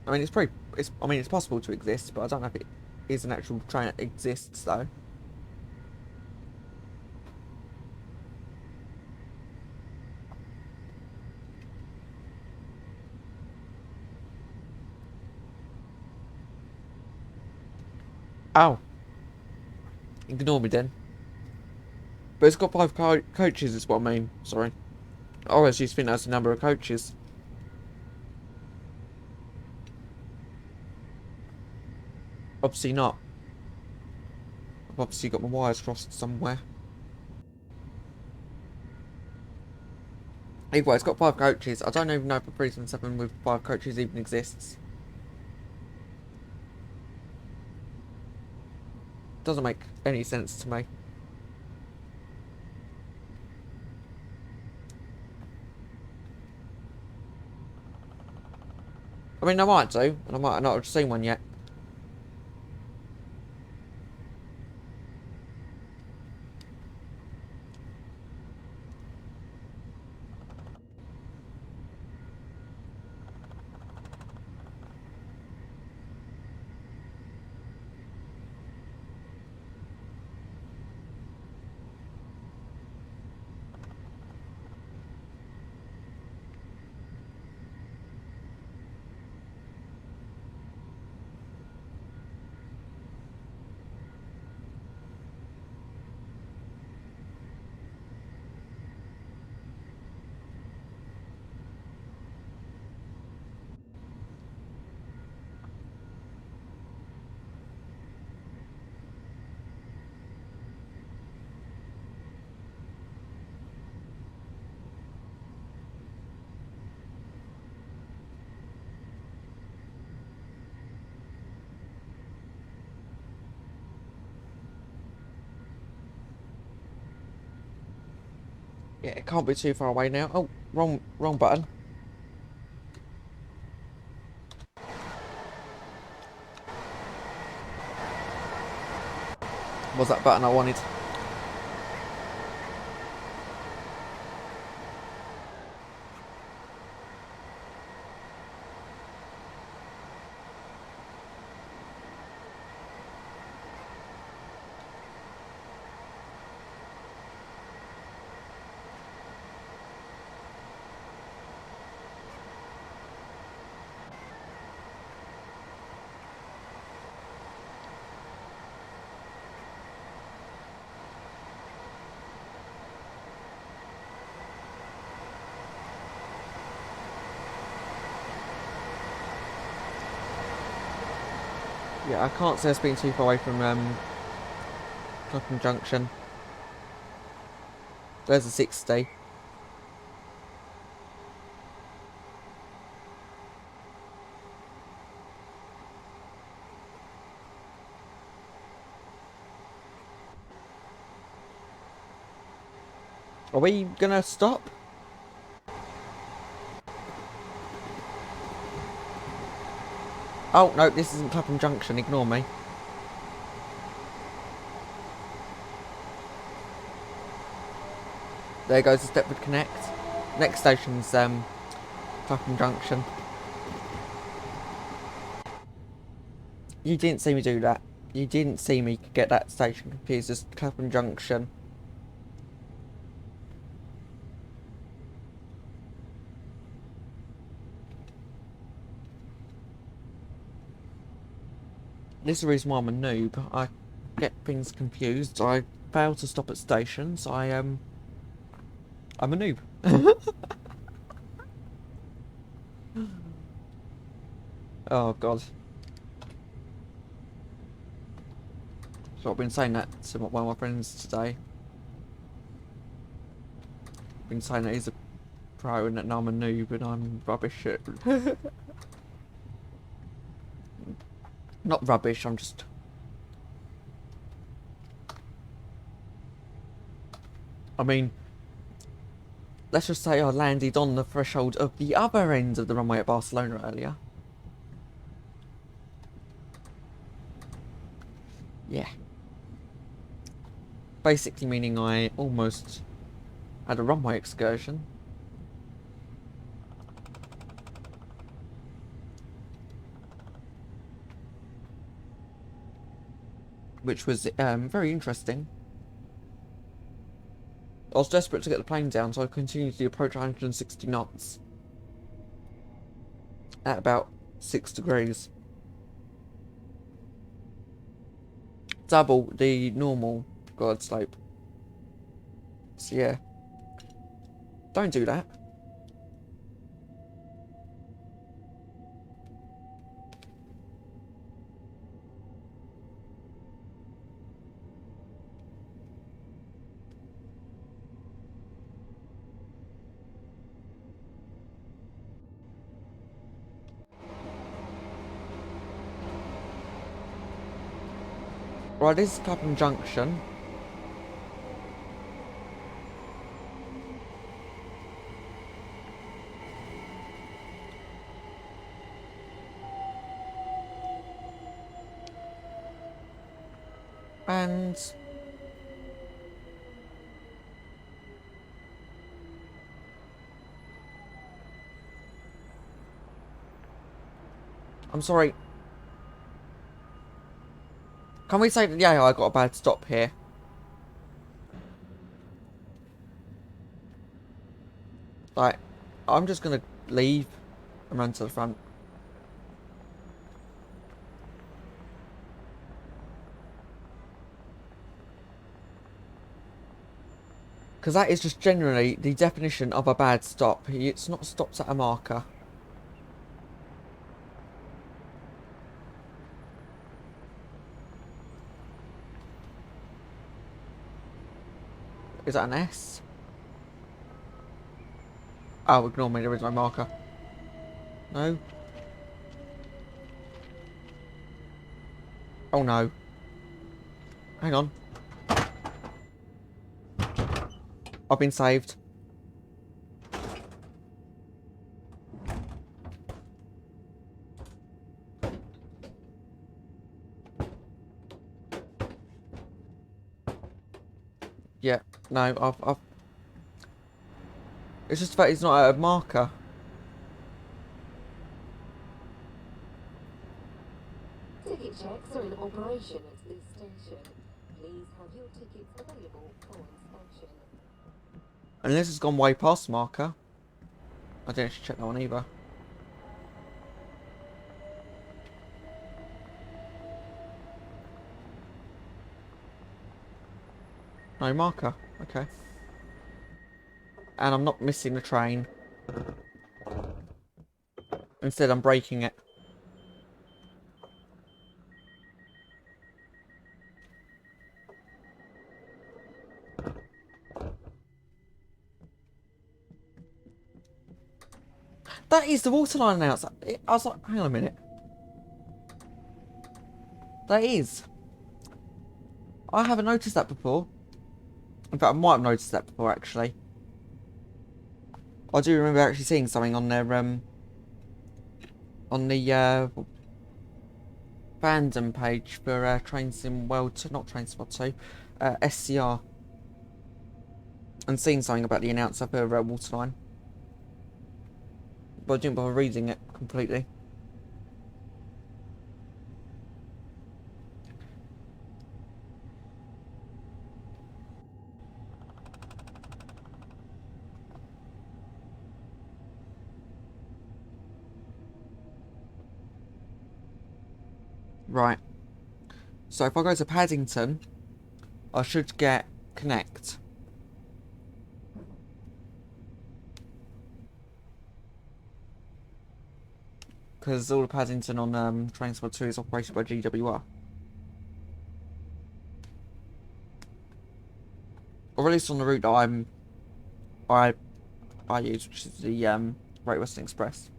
Speaker 1: I mean, it's possible to exist, but I don't know if it is an actual train that exists, though. Oh. Ignore me then. But it's got 5 coaches, is what I mean. Sorry. I always used to think that's the number of coaches. Obviously not. I've obviously got my wires crossed somewhere. Either way, it's got 5 coaches. I don't even know if a 377 with 5 coaches even exists. Doesn't make any sense to me. I mean, I might do, and I might not have seen one yet. Yeah, it can't be too far away now. Oh, wrong button. Was that button I wanted? Yeah, I can't say it's been too far away from Clapham Junction. There's a 60. Are we gonna stop? Oh, no, this isn't Clapham Junction. Ignore me. There goes the Stepford Connect. Next station's Clapham Junction. You didn't see me do that. You didn't see me get that station confused as Clapham Junction. This is the reason why I'm a noob. I get things confused. I fail to stop at stations. I'm a noob. Oh god. So I've been saying that to one of my friends today. Been saying that he's a pro and that I'm a noob and I'm rubbish at... Not rubbish, I'm just... I mean, let's just say I landed on the threshold of the other end of the runway at Barcelona earlier. Yeah. Basically meaning I almost had a runway excursion. Which was very interesting. I was desperate to get the plane down, so I continued to approach 160 knots. At about 6 degrees. Double the normal glide slope. So yeah. Don't do that. Right, this is Clapham Junction. And... I'm sorry. Can we say that, yeah, I got a bad stop here? Like, I'm just gonna leave and run to the front. Because that is just generally the definition of a bad stop. It's not stopped at a marker. Is that an S? Oh, ignore me, there is no marker. No? Oh no. Hang on. I've been saved. Yeah, no, I've... It's just that it's not a marker.
Speaker 2: Ticket checks are in operation at this station. Please have your tickets available for inspection.
Speaker 1: Unless it's gone way past the marker. I didn't actually check that one either. No marker. Okay. And I'm not missing the train. Instead, I'm breaking it. That is the waterline now. I was like, hang on a minute. That is. I haven't noticed that before. In fact, I might have noticed that before, actually. I do remember actually seeing something on their, on the, fandom page for, Train Sim World 2, not Train Sim World 2, SCR. And seeing something about the announcer for, Waterline. But I didn't bother reading it completely. Right. So if I go to Paddington, I should get Connect. Because all of Paddington on Transport 2 is operated by GWR. Or at least on the route that I use, which is the Great Western Express.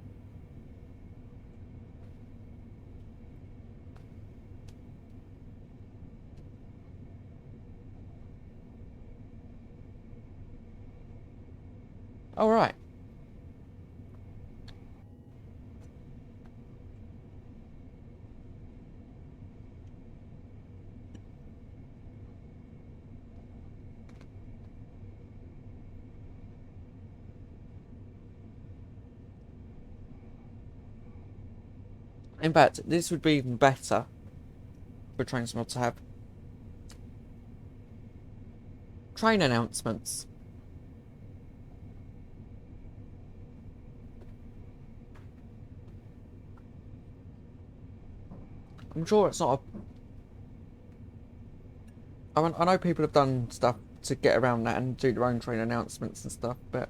Speaker 1: All right. In fact, this would be even better for Transport to have train announcements. I'm sure it's not a... I know people have done stuff to get around that and do their own train announcements and stuff, but...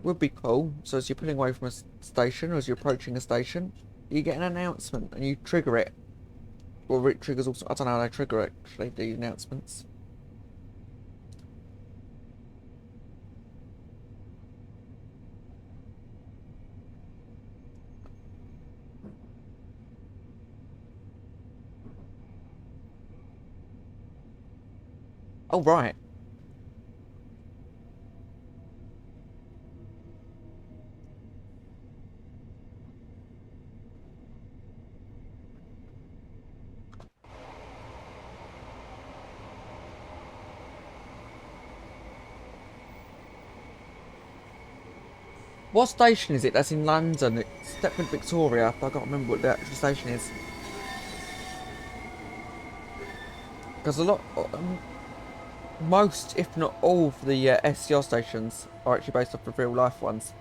Speaker 1: would be cool. So as you're pulling away from a station, or as you're approaching a station, you get an announcement and you trigger it. Or it triggers also... I don't know how they trigger it, actually, the announcements. Oh, right. What station is it that's in London? It's Stepford Victoria. I can't remember what the actual station is. Because a lot... most, if not all, of the SCR stations are actually based off of real life ones.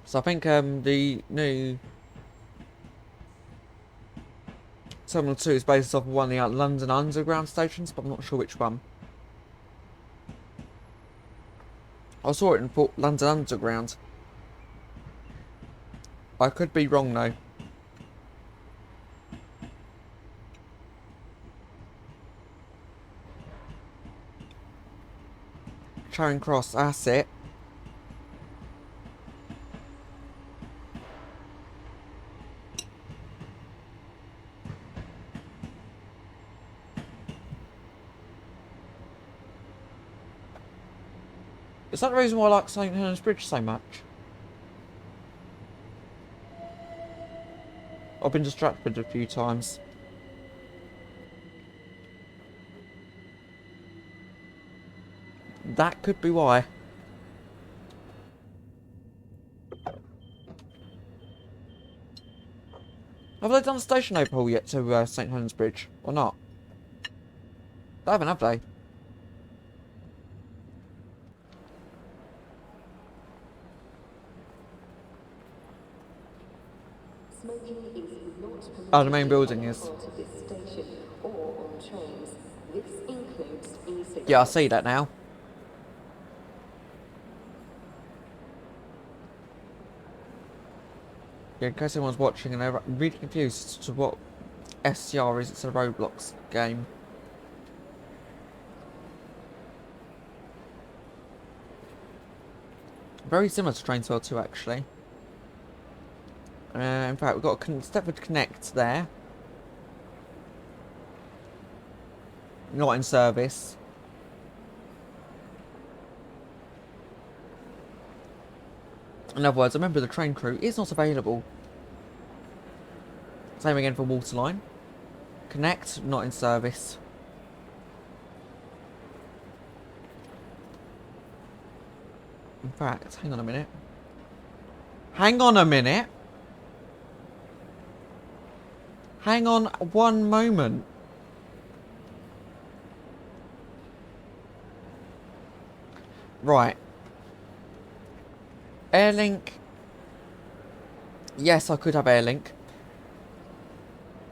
Speaker 1: So I think the new Terminal 2 is based off of one of the London Underground stations, but I'm not sure which one. I saw it in London Underground. I could be wrong though. Charing Cross, that's it. Is that the reason why I like St Helens Bridge so much? I've been distracted a few times. That could be why. Have they done a station overhaul yet to St Helens Bridge, or not? They haven't, have they?
Speaker 2: Smoking is not permitted
Speaker 1: Oh, the main building
Speaker 2: in
Speaker 1: is.
Speaker 2: part of this station or on trains. This includes e-cigarettes.
Speaker 1: Yeah, I see that now. Yeah, in case anyone's watching and they're really confused as to what SCR is, it's a Roblox game. Very similar to Train 2 actually. In fact, we've got a Stepford Connect there. Not in service. In other words, a member of the train crew is not available. Same again for Waterline. Connect, not in service. In fact, hang on a minute. Hang on a minute. Hang on one moment. Right. Airlink. Yes, I could have Airlink.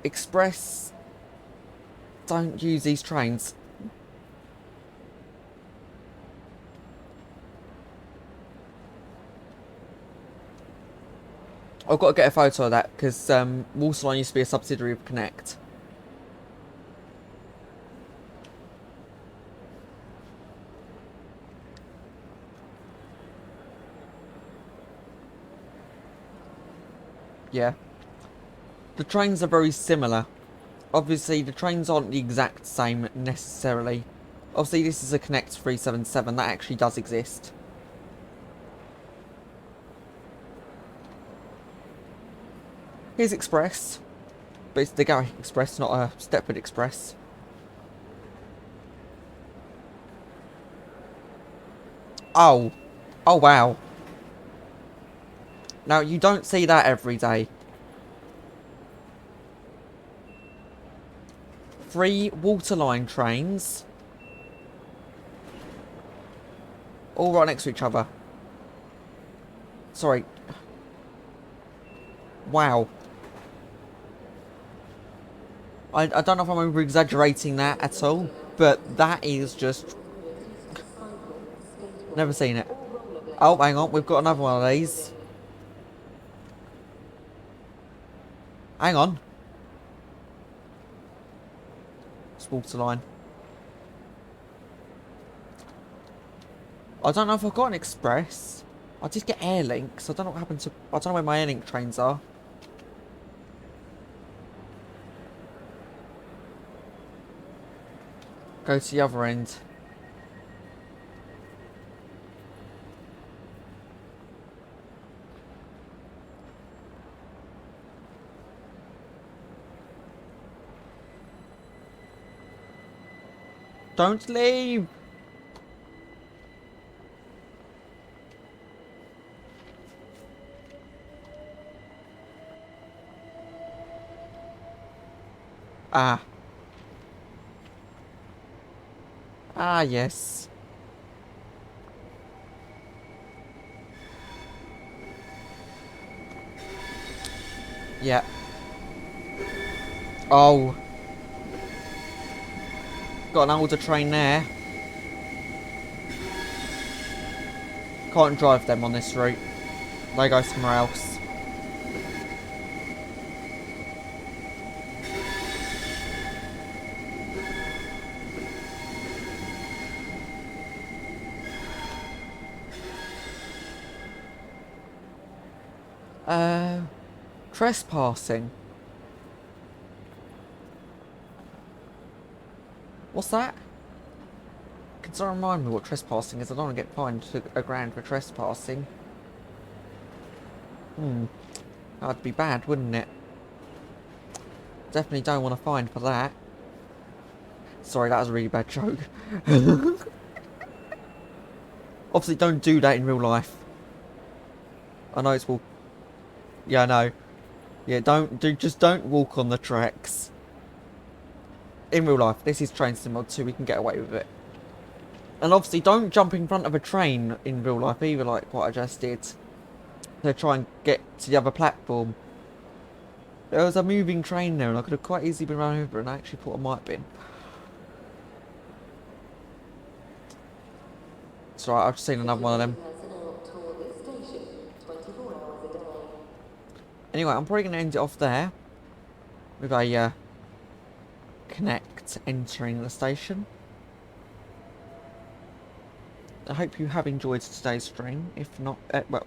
Speaker 1: Express don't use these trains. I've got to get a photo of that because Waterline used to be a subsidiary of Connect. Yeah. The trains are very similar. Obviously, the trains aren't the exact same necessarily. Obviously, this is a Connect 377. That actually does exist. Here's Express. But it's the Garrick Express, not a Stepford Express. Oh. Oh, wow. Now, you don't see that every day. 3 Waterline trains. All right next to each other. Sorry. Wow. I don't know if I'm over-exaggerating that at all, but that is just... Never seen it. Oh, hang on, we've got another one of these. Hang on. It's Waterline. I don't know if I've got an express. I did get Airlink, so I don't know what happened to... I don't know where my Airlink trains are. Go to the other end. Don't leave! Ah. Ah, yes. Yeah. Oh. Got an older train there. Can't drive them on this route. They go somewhere else. Trespassing. What's that? Can someone remind me what trespassing is? I don't want to get fined a grand for trespassing. That'd be bad, wouldn't it? Definitely don't want to fine for that. Sorry, that was a really bad joke. Obviously, don't do that in real life. I know it's yeah, I know. Yeah, just don't walk on the tracks. In real life, this is Train Sim Mod 2, we can get away with it. And obviously, don't jump in front of a train in real life either, like what I just did. To try and get to the other platform. There was a moving train there, and I could have quite easily been run over, and I actually thought I might have been. It's alright, I've just seen another one of them. Anyway, I'm probably going to end it off there. With a Connect entering the station. I hope you have enjoyed today's stream. If not, well,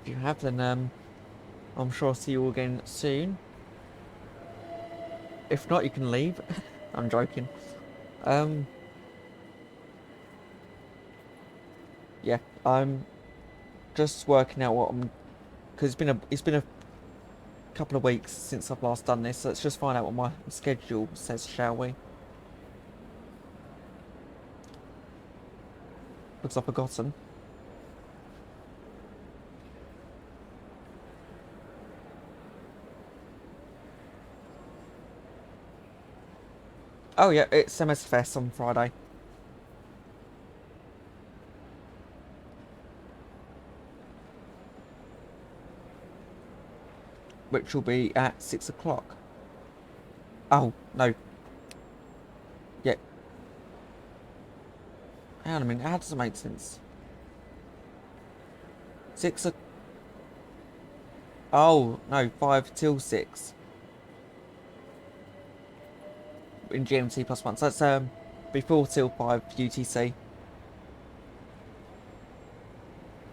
Speaker 1: if you have, then I'm sure I'll see you all again soon. If not, you can leave. I'm joking. Yeah, I'm just working out what I'm, because it's been a couple of weeks since I've last done this. So let's just find out what my schedule says, shall we? Because I've forgotten. Oh yeah, it's MSFest on Friday. which will be at 6 o'clock. Oh, no. Yeah. Hang on a minute, how does it make sense? 6 o'clock. Oh, no, 5 till 6. In GMT plus 1. So that's before till 5 UTC.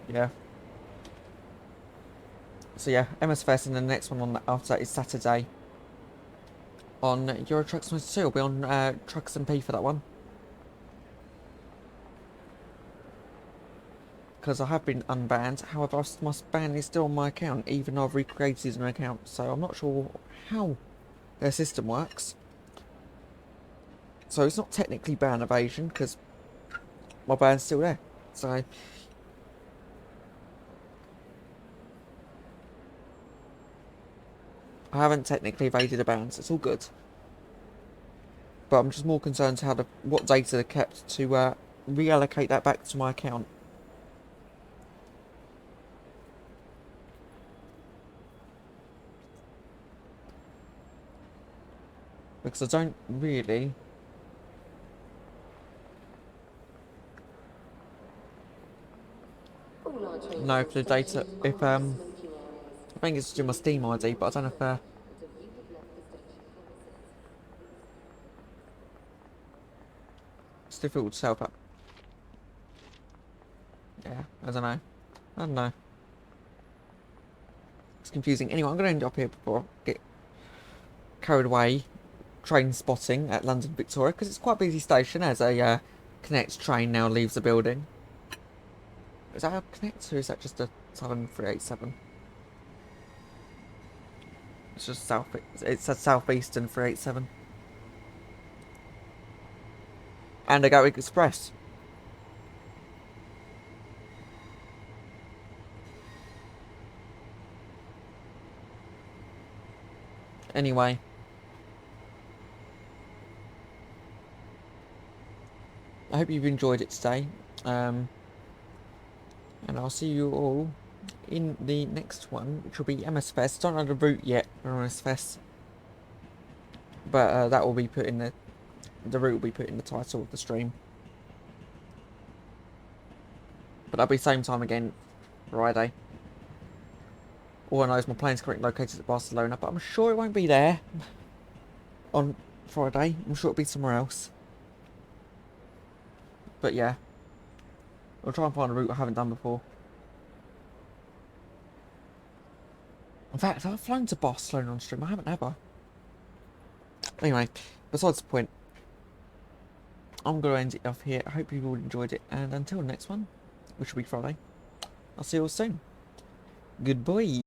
Speaker 1: Yeah. So yeah, MS Fest, and the next one on after that is Saturday. On Euro Trucks 22, it'll be on Trucks and P for that one. Because I have been unbanned, however my ban is still on my account, even though I've recreated an account, so I'm not sure how their system works. So it's not technically ban evasion, because my ban's still there, so... I haven't technically evaded a ban, so it's all good. But I'm just more concerned how what data are kept to reallocate that back to my account. Because I don't really... know if the data... If, I think it's to do my Steam ID, but I don't know if... It's difficult to tell, but... Yeah, I don't know. I don't know. It's confusing. Anyway, I'm going to end up here before I get carried away train spotting at London Victoria, because it's quite a busy station as a Connect train now leaves the building. Is that a Connect, or is that just a 7387? It's just it's a Southeastern 387. And a Gatwick Express. Anyway. I hope you've enjoyed it today. And I'll see you all in the next one, which will be MS Fest. Don't know the route yet for MS Fest. But that will be put in the route will be put in the title of the stream. But that'll be same time again, Friday. All I know is my plane's currently located at Barcelona, but I'm sure it won't be there on Friday. I'm sure it'll be somewhere else. But yeah, I'll try and find a route I haven't done before. In fact, I've flown to Barcelona on stream. I haven't ever. Anyway, besides the point, I'm going to end it off here. I hope you all enjoyed it. And until the next one, which will be Friday, I'll see you all soon. Goodbye.